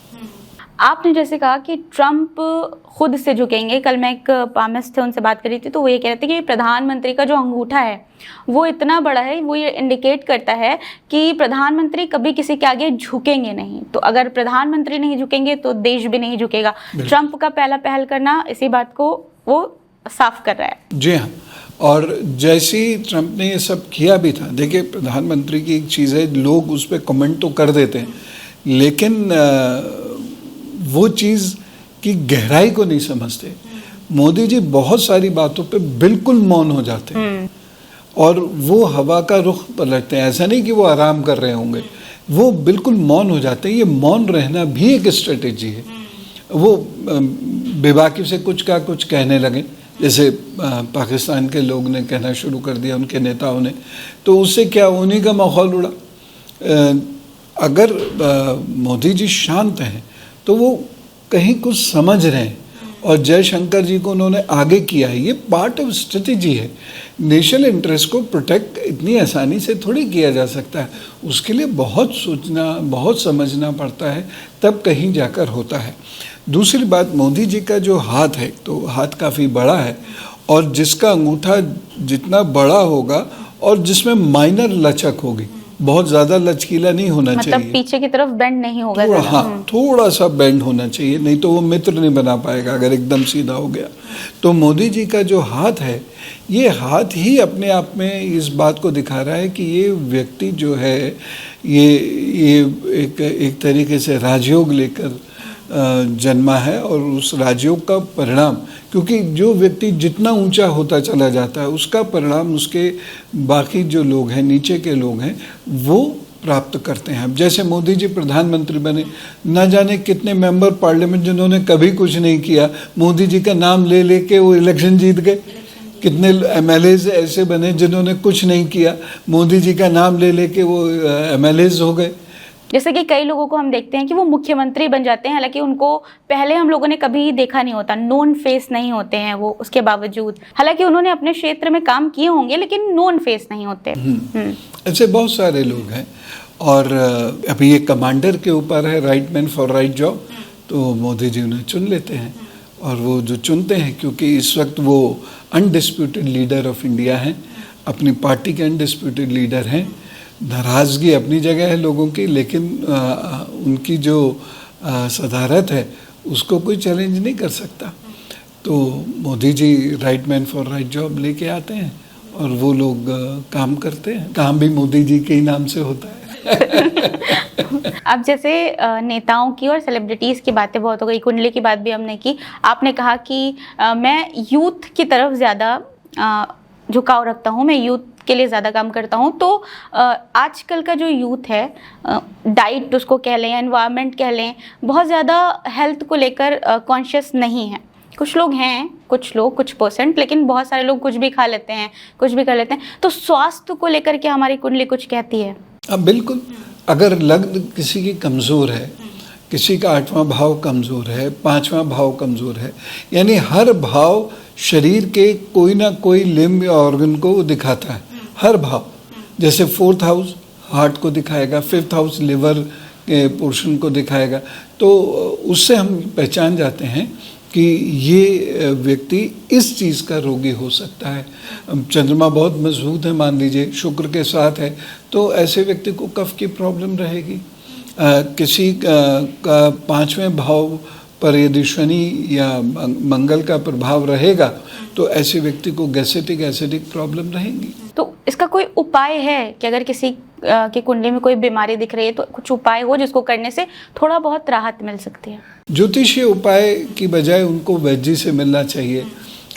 आपने जैसे कहा कि ट्रंप खुद से झुकेंगे, कल मैं एक पामिस्ट थे उनसे बात करी थी, तो वो ये कह रहे थे कि प्रधानमंत्री का जो अंगूठा है वो इतना बड़ा है, वो ये इंडिकेट करता है कि प्रधानमंत्री कभी किसी के आगे झुकेंगे नहीं। तो अगर प्रधानमंत्री नहीं झुकेंगे तो देश भी नहीं झुकेगा। ट्रंप का पहला पहल करना इसी बात को वो साफ कर रहा है। जी हाँ, और जैसे ही ट्रंप ने ये सब किया भी था, देखिए प्रधानमंत्री की एक चीज़ है, लोग उस पर कमेंट तो कर देते हैं, लेकिन वो चीज़ की गहराई को नहीं समझते। मोदी जी बहुत सारी बातों पे बिल्कुल मौन हो जाते हैं और वो हवा का रुख पलटते हैं। ऐसा नहीं कि वो आराम कर रहे होंगे, वो बिल्कुल मौन हो जाते हैं। ये मौन रहना भी एक स्ट्रेटेजी है। वो बेबाकी से कुछ का कुछ कहने लगे, जैसे पाकिस्तान के लोग ने कहना शुरू कर दिया, उनके नेताओं ने, तो उससे क्या उन्हीं का माहौल उड़ा। अगर मोदी जी शांत हैं तो वो कहीं कुछ समझ रहे हैं, और जयशंकर जी को उन्होंने आगे किया है। ये पार्ट ऑफ स्ट्रेटेजी है। नेशनल इंटरेस्ट को प्रोटेक्ट इतनी आसानी से थोड़ी किया जा सकता है, उसके लिए बहुत सोचना, बहुत समझना पड़ता है, तब कहीं जाकर होता है। दूसरी बात, मोदी जी का जो हाथ है, तो हाथ काफ़ी बड़ा है, और जिसका अंगूठा जितना बड़ा होगा और जिसमें माइनर लचक होगी, बहुत ज़्यादा लचकीला नहीं होना मतलब चाहिए, पीछे की तरफ बेंड नहीं होगा थोड़ा, ज़्यादा। हाँ थोड़ा सा बेंड होना चाहिए, नहीं तो वो मित्र नहीं बना पाएगा अगर एकदम सीधा हो गया। तो मोदी जी का जो हाथ है, ये हाथ ही अपने आप में इस बात को दिखा रहा है कि ये व्यक्ति जो है ये एक तरीके से राजयोग लेकर जन्मा है, और उस राजयोग का परिणाम, क्योंकि जो व्यक्ति जितना ऊंचा होता चला जाता है उसका परिणाम उसके बाकी जो लोग हैं, नीचे के लोग हैं, वो प्राप्त करते हैं। अब जैसे मोदी जी प्रधानमंत्री बने, न जाने कितने मेंबर पार्लियामेंट जिन्होंने कभी कुछ नहीं किया, मोदी जी का नाम ले लेके वो इलेक्शन जीत गए। कितने एमएलएज ऐसे बने जिन्होंने कुछ नहीं किया, मोदी जी का नाम ले लेके वो एमएलएज हो गए। जैसे कि कई लोगों को हम देखते हैं कि वो मुख्यमंत्री बन जाते हैं, हालांकि उनको पहले हम लोगों ने कभी देखा नहीं होता, नोन फेस नहीं होते हैं वो, उसके बावजूद हालांकि उन्होंने अपने क्षेत्र में काम किए होंगे लेकिन नोन फेस नहीं होते। ऐसे बहुत सारे लोग हैं, और अभी ये कमांडर के ऊपर है, right man for right job, तो मोदी जी उन्हें चुन लेते हैं, और वो जो चुनते हैं, क्योंकि इस वक्त वो अनडिस्प्यूटेड लीडर ऑफ इंडिया हैं, अपनी पार्टी के अनडिस्प्यूटेड लीडर हैं। नाराज़गी अपनी जगह है लोगों की, लेकिन उनकी जो सदारत है उसको कोई चैलेंज नहीं कर सकता। तो Modi ji right man for right job लेके आते हैं, और वो लोग काम करते हैं, काम भी मोदी जी के ही नाम से होता है। अब जैसे नेताओं की और सेलिब्रिटीज की बातें बहुत हो गई, कुंडली की बात भी हमने की। आपने कहा कि मैं यूथ की तरफ ज़्यादा झुकाव रखता हूँ, मैं यूथ के लिए ज़्यादा काम करता हूँ। तो आजकल का जो यूथ है, डाइट उसको कह लें, एनवायरनमेंट कह लें, बहुत ज़्यादा हेल्थ को लेकर कॉन्शियस नहीं है। कुछ लोग हैं, कुछ परसेंट, लेकिन बहुत सारे लोग कुछ भी खा लेते हैं, कुछ भी कर लेते हैं। तो स्वास्थ्य को लेकर के हमारी कुंडली कुछ कहती है? अब बिल्कुल, अगर लग्न किसी की कमज़ोर है, किसी का 8वां भाव कमज़ोर है, 5वां भाव कमज़ोर है, यानी हर भाव शरीर के कोई ना कोई लिम्ब या ऑर्गन को दिखाता है, हर भाव। जैसे 4th हाउस हार्ट को दिखाएगा, 5th हाउस लिवर के पोर्शन को दिखाएगा, तो उससे हम पहचान जाते हैं कि ये व्यक्ति इस चीज़ का रोगी हो सकता है। चंद्रमा बहुत मजबूत है, मान लीजिए शुक्र के साथ है, तो ऐसे व्यक्ति को कफ की प्रॉब्लम रहेगी। किसी का 5वें भाव पर यदि शनि या मंगल का प्रभाव रहेगा, तो ऐसे व्यक्ति को गैस्ट्रिक एसिडिक प्रॉब्लम रहेंगी। तो इसका कोई उपाय है कि अगर किसी की कुंडली में कोई बीमारी दिख रही है तो कुछ उपाय हो जिसको करने से थोड़ा बहुत राहत मिल सकती है? ज्योतिषीय उपाय की बजाय उनको वैद्य से मिलना चाहिए,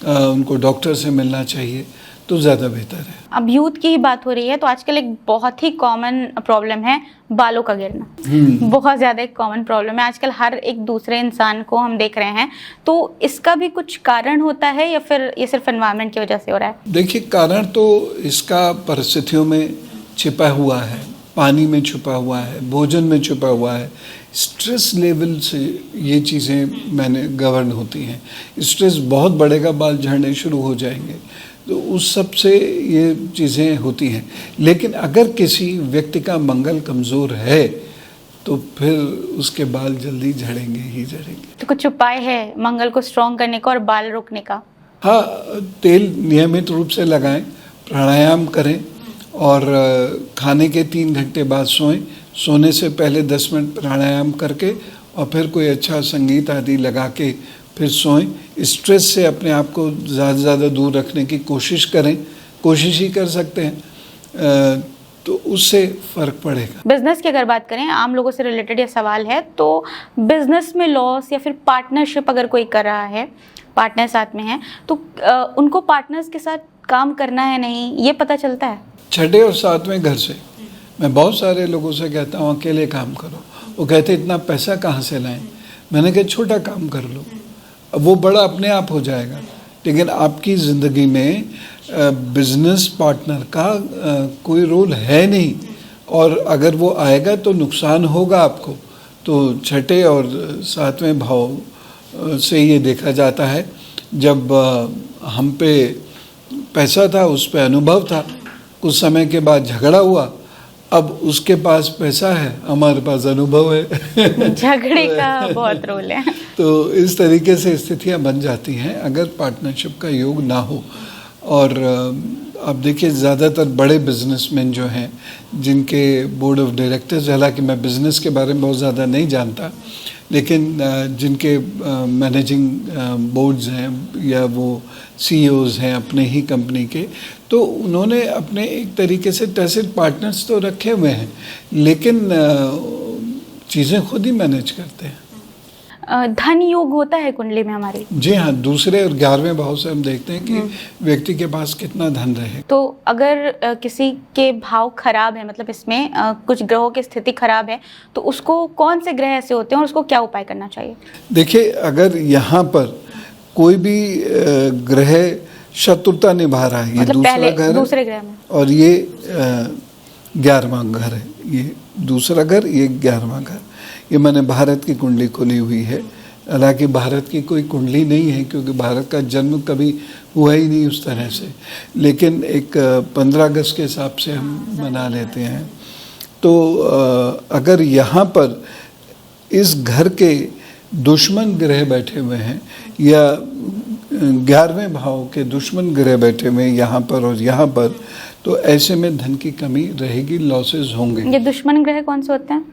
उनको डॉक्टर से मिलना चाहिए, तो ज़्यादा बेहतर है। अब यूथ की ही बात हो रही है, तो आजकल एक बहुत ही कॉमन प्रॉब्लम है बालों का गिरना। बहुत ज़्यादा एक कॉमन प्रॉब्लम है आजकल, हर एक दूसरे इंसान को हम देख रहे हैं। तो इसका भी कुछ कारण होता है या फिर ये सिर्फ एनवायरनमेंट की वजह से हो रहा है? देखिए, कारण तो इसका परिस्थितियों में छिपा हुआ है, पानी में छुपा हुआ है, भोजन में छुपा हुआ है। स्ट्रेस लेवल से ये चीज़ें मैंने गवर्न होती हैं। स्ट्रेस बहुत बढ़ेगा, बाल झड़ने शुरू हो जाएंगे, तो उस सब से ये चीज़ें होती हैं। लेकिन अगर किसी व्यक्ति का मंगल कमज़ोर है तो फिर उसके बाल जल्दी झड़ेंगे ही झड़ेंगे। तो कुछ उपाय है मंगल को स्ट्रॉन्ग करने का और बाल रोकने का? हाँ, तेल नियमित रूप से लगाएं, प्राणायाम करें, और खाने के 3 घंटे बाद सोएं। सोने से पहले 10 मिनट प्राणायाम करके और फिर कोई अच्छा संगीत आदि लगा के फिर सोएं। स्ट्रेस से अपने आप को ज़्यादा से ज़्यादा दूर रखने की कोशिश करें, कोशिश ही कर सकते हैं, तो उससे फ़र्क पड़ेगा। बिजनेस की अगर बात करें, आम लोगों से रिलेटेड ये सवाल है, तो बिजनेस में लॉस या फिर पार्टनरशिप अगर कोई कर रहा है, पार्टनर साथ में है, तो उनको पार्टनर्स के साथ काम करना है नहीं, ये पता चलता है? 6 और 7वें घर से मैं बहुत सारे लोगों से कहता हूँ अकेले काम करो। वो कहते इतना पैसा कहाँ से लाएं? मैंने कहा छोटा काम कर लो, अब वो बड़ा अपने आप हो जाएगा। लेकिन आपकी ज़िंदगी में बिजनेस पार्टनर का कोई रोल है नहीं, और अगर वो आएगा तो नुकसान होगा आपको। तो 6 और 7वें भाव से ये देखा जाता है। जब हम पे पैसा था, उस पे अनुभव था, कुछ समय के बाद झगड़ा हुआ, अब उसके पास पैसा है, हमारे पास अनुभव है। झगड़े का बहुत रोल है। तो इस तरीके से स्थितियां बन जाती हैं अगर पार्टनरशिप का योग ना हो। और अब देखिए ज़्यादातर बड़े बिजनेसमैन जो हैं, जिनके बोर्ड ऑफ डायरेक्टर्स, हालांकि मैं बिज़नेस के बारे में बहुत ज़्यादा नहीं जानता, लेकिन जिनके मैनेजिंग बोर्ड्स हैं या वो सीईओज़ हैं अपने ही कंपनी के, तो उन्होंने अपने एक तरीके से टैसिट पार्टनर्स तो रखे हुए हैं, लेकिन चीज़ें खुद ही मैनेज करते हैं। धन योग होता है कुंडली में हमारी? जी हाँ, दूसरे और 11वें भाव से हम देखते हैं कि व्यक्ति के पास कितना धन रहे। तो अगर किसी के भाव खराब है, मतलब इसमें कुछ ग्रहों की स्थिति खराब है, तो उसको कौन से ग्रह ऐसे होते हैं और उसको क्या उपाय करना चाहिए? देखिए, अगर यहाँ पर कोई भी ग्रह शत्रुता निभा रहा है, ये मतलब दूसरा घर दूसरे ग्रह में, और ये 11वां घर है, ये दूसरा घर, ये 11वां घर। ये मैंने भारत की कुंडली खोली हुई है, हालांकि भारत की कोई कुंडली नहीं है क्योंकि भारत का जन्म कभी हुआ ही नहीं उस तरह से, लेकिन एक 15 अगस्त के हिसाब से हम मना लेते हैं। तो अगर यहाँ पर इस घर के दुश्मन ग्रह बैठे हुए हैं या 11वें भाव के दुश्मन ग्रह बैठे हुए हैं यहाँ पर और यहाँ पर, तो ऐसे में धन की कमी रहेगी, लॉसेस होंगे। ये दुश्मन ग्रह कौन से होते हैं?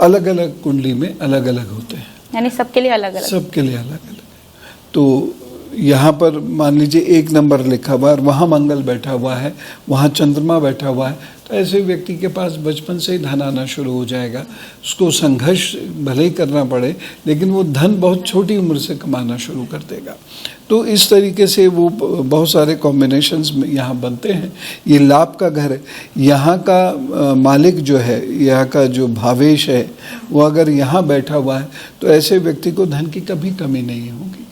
अलग अलग कुंडली में अलग अलग होते हैं, यानी सबके लिए अलग अलग? सबके लिए अलग अलग। तो यहाँ पर मान लीजिए 1 नंबर लिखा हुआ है, वहाँ मंगल बैठा हुआ है, वहाँ चंद्रमा बैठा हुआ है, तो ऐसे व्यक्ति के पास बचपन से ही धन आना शुरू हो जाएगा। उसको संघर्ष भले ही करना पड़े, लेकिन वो धन बहुत छोटी उम्र से कमाना शुरू कर देगा। तो इस तरीके से वो बहुत सारे कॉम्बिनेशंस यहाँ बनते हैं। ये लाभ का घर है, यहाँ का मालिक जो है, यहाँ का जो भावेश है, वो अगर यहाँ बैठा हुआ है तो ऐसे व्यक्ति को धन की कभी कमी नहीं होगी।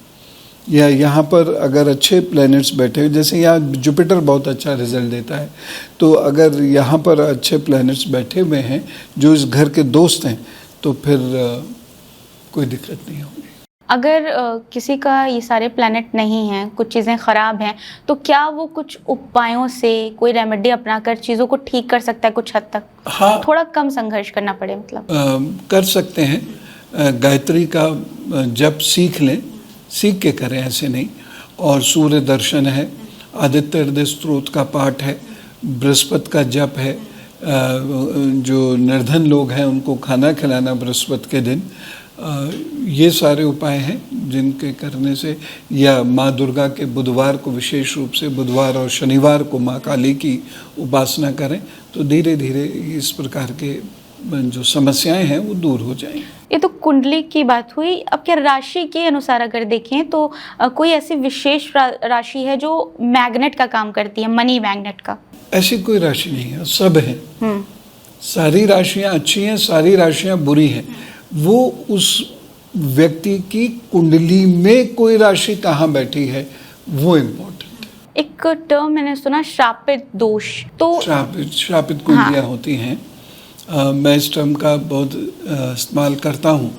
या यहाँ पर अगर अच्छे प्लैनेट्स बैठे हुए, जैसे यहाँ जुपिटर बहुत अच्छा रिजल्ट देता है, तो अगर यहाँ पर अच्छे प्लैनेट्स बैठे हुए हैं जो इस घर के दोस्त हैं, तो फिर कोई दिक्कत नहीं होगी। अगर किसी का ये सारे प्लैनेट नहीं हैं, कुछ चीज़ें ख़राब हैं, तो क्या वो कुछ उपायों से, कोई रेमेडी अपनाकर चीज़ों को ठीक कर सकता है कुछ हद तक? हाँ, थोड़ा कम संघर्ष करना पड़े, मतलब कर सकते हैं। गायत्री का जप सीख लें, सीख के करें, ऐसे नहीं। और सूर्य दर्शन है, आदित्य हृदय स्तोत्र का पाठ है, बृहस्पति का जप है, जो निर्धन लोग हैं उनको खाना खिलाना बृहस्पति के दिन, ये सारे उपाय हैं जिनके करने से, या माँ दुर्गा के बुधवार को, विशेष रूप से बुधवार और शनिवार को माँ काली की उपासना करें, तो धीरे धीरे इस प्रकार के जो समस्याएं हैं वो दूर हो जाएंगी। ये तो कुंडली की बात हुई। अब क्या राशि के अनुसार अगर देखें तो कोई ऐसी विशेष राशि है जो मैग्नेट का काम करती है, मनी मैग्नेट का? ऐसी कोई राशि नहीं है, सब है। सारी राशियां अच्छी हैं, सारी राशियां बुरी हैं। वो उस व्यक्ति की कुंडली में कोई राशि कहाँ बैठी है वो इम्पोर्टेंट है। एक टर्म मैंने सुना, श्रापित दोष। तो श्रापित कुंडलियाँ होती हैं। मैं इस टर्म का बहुत इस्तेमाल करता हूँ।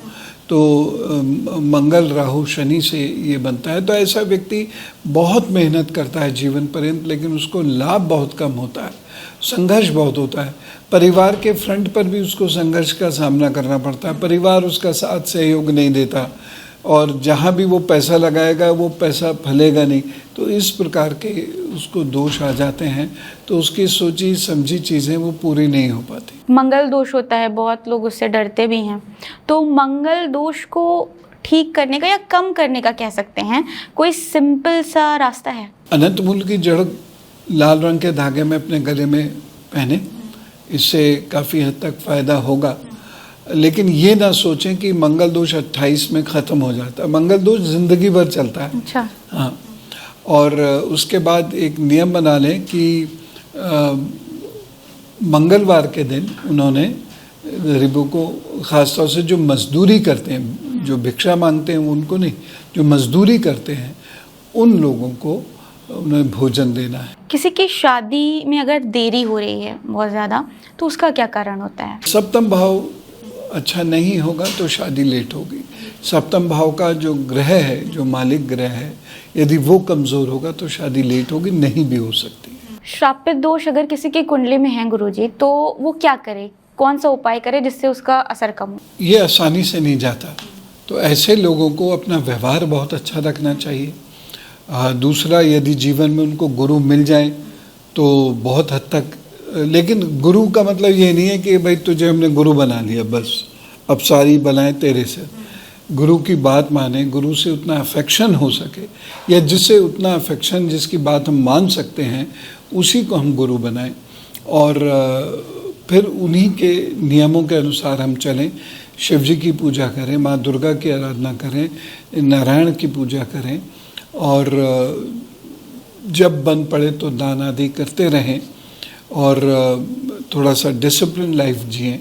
तो मंगल, राहु, शनि से ये बनता है। तो ऐसा व्यक्ति बहुत मेहनत करता है जीवन पर्यंत, लेकिन उसको लाभ बहुत कम होता है, संघर्ष बहुत होता है। परिवार के फ्रंट पर भी उसको संघर्ष का सामना करना पड़ता है, परिवार उसका साथ सहयोग नहीं देता, और जहाँ भी वो पैसा लगाएगा वो पैसा फलेगा नहीं। तो इस प्रकार के उसको दोष आ जाते हैं, तो उसकी सोची समझी चीज़ें वो पूरी नहीं हो पाती। मंगल दोष होता है, बहुत लोग उससे डरते भी हैं। तो मंगल दोष को ठीक करने का या कम करने का कह सकते हैं, कोई सिंपल सा रास्ता है? अनंत मूल की जड़ लाल रंग के धागे में अपने गले में पहने, इससे काफ़ी हद तक फ़ायदा होगा। लेकिन ये ना सोचें कि मंगल दोष 28 में ख़त्म हो जाता है। मंगल दोष ज़िंदगी भर चलता है। अच्छा। हाँ, और उसके बाद एक नियम बना लें कि मंगलवार के दिन उन्होंने गरीबों को, ख़ासतौर से जो मजदूरी करते हैं, जो भिक्षा मांगते हैं उनको नहीं, जो मजदूरी करते हैं उन लोगों को उन्हें भोजन देना है। किसी की शादी में अगर देरी हो रही है बहुत ज़्यादा, तो उसका क्या कारण होता है? सप्तम भाव अच्छा नहीं होगा तो शादी लेट होगी। सप्तम भाव का जो ग्रह है, जो मालिक ग्रह है, यदि वो कमज़ोर होगा तो शादी लेट होगी, नहीं भी हो सकती। श्रापित दोष अगर किसी की कुंडली में है गुरुजी, तो वो क्या करे, कौन सा उपाय करे जिससे उसका असर कम हो? ये आसानी से नहीं जाता। तो ऐसे लोगों को अपना व्यवहार बहुत अच्छा रखना चाहिए। दूसरा, यदि जीवन में उनको गुरु मिल जाए तो बहुत हद तक, लेकिन गुरु का मतलब ये नहीं है कि भाई तुझे हमने गुरु बना लिया बस अब सारी बनाए तेरे से। गुरु की बात माने, गुरु से उतना अफेक्शन हो सके या जिससे उतना अफेक्शन, जिसकी बात हम मान सकते हैं, उसी को हम गुरु बनाएं और फिर उन्हीं के नियमों के अनुसार हम चलें। शिव जी की पूजा करें, माँ दुर्गा की आराधना करें, नारायण की पूजा करें और जब बन पड़े तो दान आदि करते रहें और थोड़ा सा डिसिप्लिन लाइफ जिएं।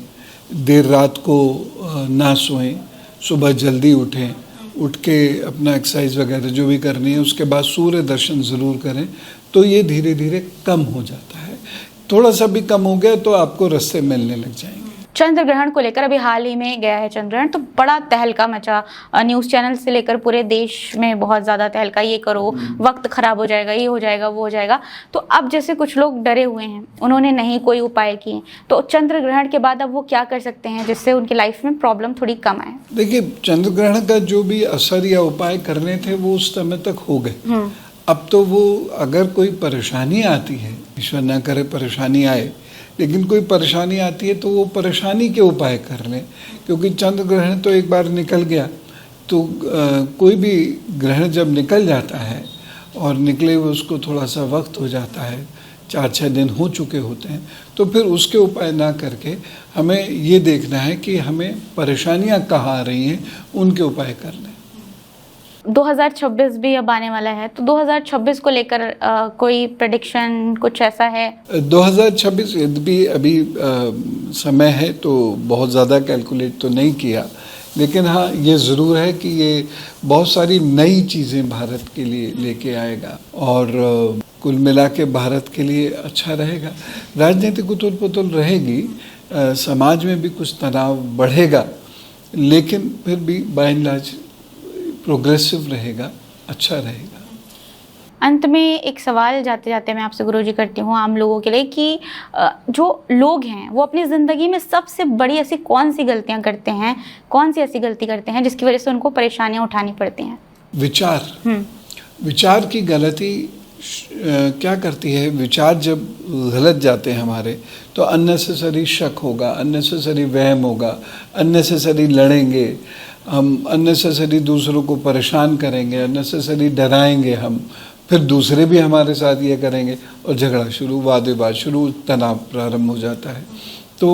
देर रात को ना सोएं, सुबह जल्दी उठें, उठ के अपना एक्सरसाइज वगैरह जो भी करनी है उसके बाद सूर्य दर्शन ज़रूर करें, तो ये धीरे धीरे कम हो जाता है। थोड़ा सा भी कम हो गया तो आपको रास्ते मिलने लग जाएंगे। चंद्र ग्रहण को लेकर अभी हाल ही में गया है चंद्र ग्रहण, तो बड़ा तहलका मचा, न्यूज़ चैनल से लेकर पूरे देश में बहुत ज़्यादा तहलका, ये करो वक्त खराब हो जाएगा, ये हो जाएगा, वो हो जाएगा। तो अब जैसे कुछ लोग डरे हुए हैं, उन्होंने नहीं कोई उपाय किए, तो चंद्र ग्रहण के बाद अब वो क्या कर सकते हैं जिससे उनकी लाइफ में प्रॉब्लम थोड़ी कम आए? देखिए, चंद्र ग्रहण का जो भी असर या उपाय करने थे वो उस समय तक हो गए। अब तो वो अगर कोई परेशानी आती है, ईश्वर ना करे परेशानी आए, लेकिन कोई परेशानी आती है तो वो परेशानी के उपाय कर लें, क्योंकि चंद्र ग्रहण तो एक बार निकल गया तो कोई भी ग्रहण जब निकल जाता है और निकले हुए उसको थोड़ा सा वक्त हो जाता है, 4-6 दिन हो चुके होते हैं, तो फिर उसके उपाय ना करके हमें ये देखना है कि हमें परेशानियां कहाँ आ रही हैं, उनके उपाय कर लें। 2026 भी अब आने वाला है, तो 2026 को लेकर कोई प्रेडिक्शन कुछ ऐसा है? 2026 यद्यपि अभी समय है तो बहुत ज़्यादा कैलकुलेट तो नहीं किया, लेकिन हाँ ये ज़रूर है कि ये बहुत सारी नई चीज़ें भारत के लिए लेके आएगा और कुल मिला के भारत के लिए अच्छा रहेगा। राजनीतिक उथल पुथल रहेगी, समाज में भी कुछ तनाव बढ़ेगा, लेकिन फिर भी बाय एंड लार्ज प्रोग्रेसिव रहेगा, अच्छा रहेगा। अंत में एक सवाल जाते जाते मैं आपसे गुरुजी करती हूँ आम लोगों के लिए कि जो लोग हैं वो अपनी ज़िंदगी में सबसे बड़ी ऐसी कौन सी गलतियाँ करते हैं, कौन सी ऐसी गलती करते हैं जिसकी वजह से उनको परेशानियाँ उठानी पड़ती हैं? विचार की गलती क्या करती है, विचार जब गलत जाते हैं हमारे तो अननेसेसरी शक होगा, अननेसेसरी वहम होगा, अननेसेसरी लड़ेंगे हम, अननेसेसरी दूसरों को परेशान करेंगे, अननेसेसरी डराएंगे हम, फिर दूसरे भी हमारे साथ ये करेंगे और झगड़ा शुरू, वाद विवाद शुरू, तनाव प्रारंभ हो जाता है। तो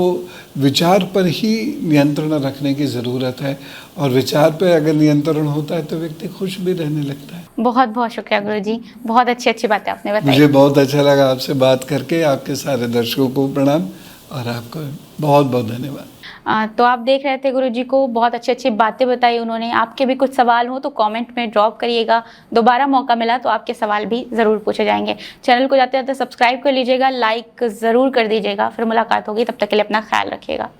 विचार पर ही नियंत्रण रखने की ज़रूरत है और विचार पर अगर नियंत्रण होता है तो व्यक्ति खुश भी रहने लगता है। बहुत बहुत शुक्रिया गुरुजी, बहुत अच्छी बातें आपने बताई। मुझे बहुत अच्छा लगा आपसे बात करके। आपके सारे दर्शकों को प्रणाम और आपको बहुत बहुत धन्यवाद। तो आप देख रहे थे गुरुजी को, बहुत अच्छी बातें बताई उन्होंने। आपके भी कुछ सवाल हो तो कमेंट में ड्रॉप करिएगा, दोबारा मौका मिला तो आपके सवाल भी ज़रूर पूछे जाएंगे। चैनल को जाते जाते सब्सक्राइब कर लीजिएगा, लाइक ज़रूर कर दीजिएगा। फिर मुलाकात होगी, तब तक के लिए अपना ख्याल रखिएगा।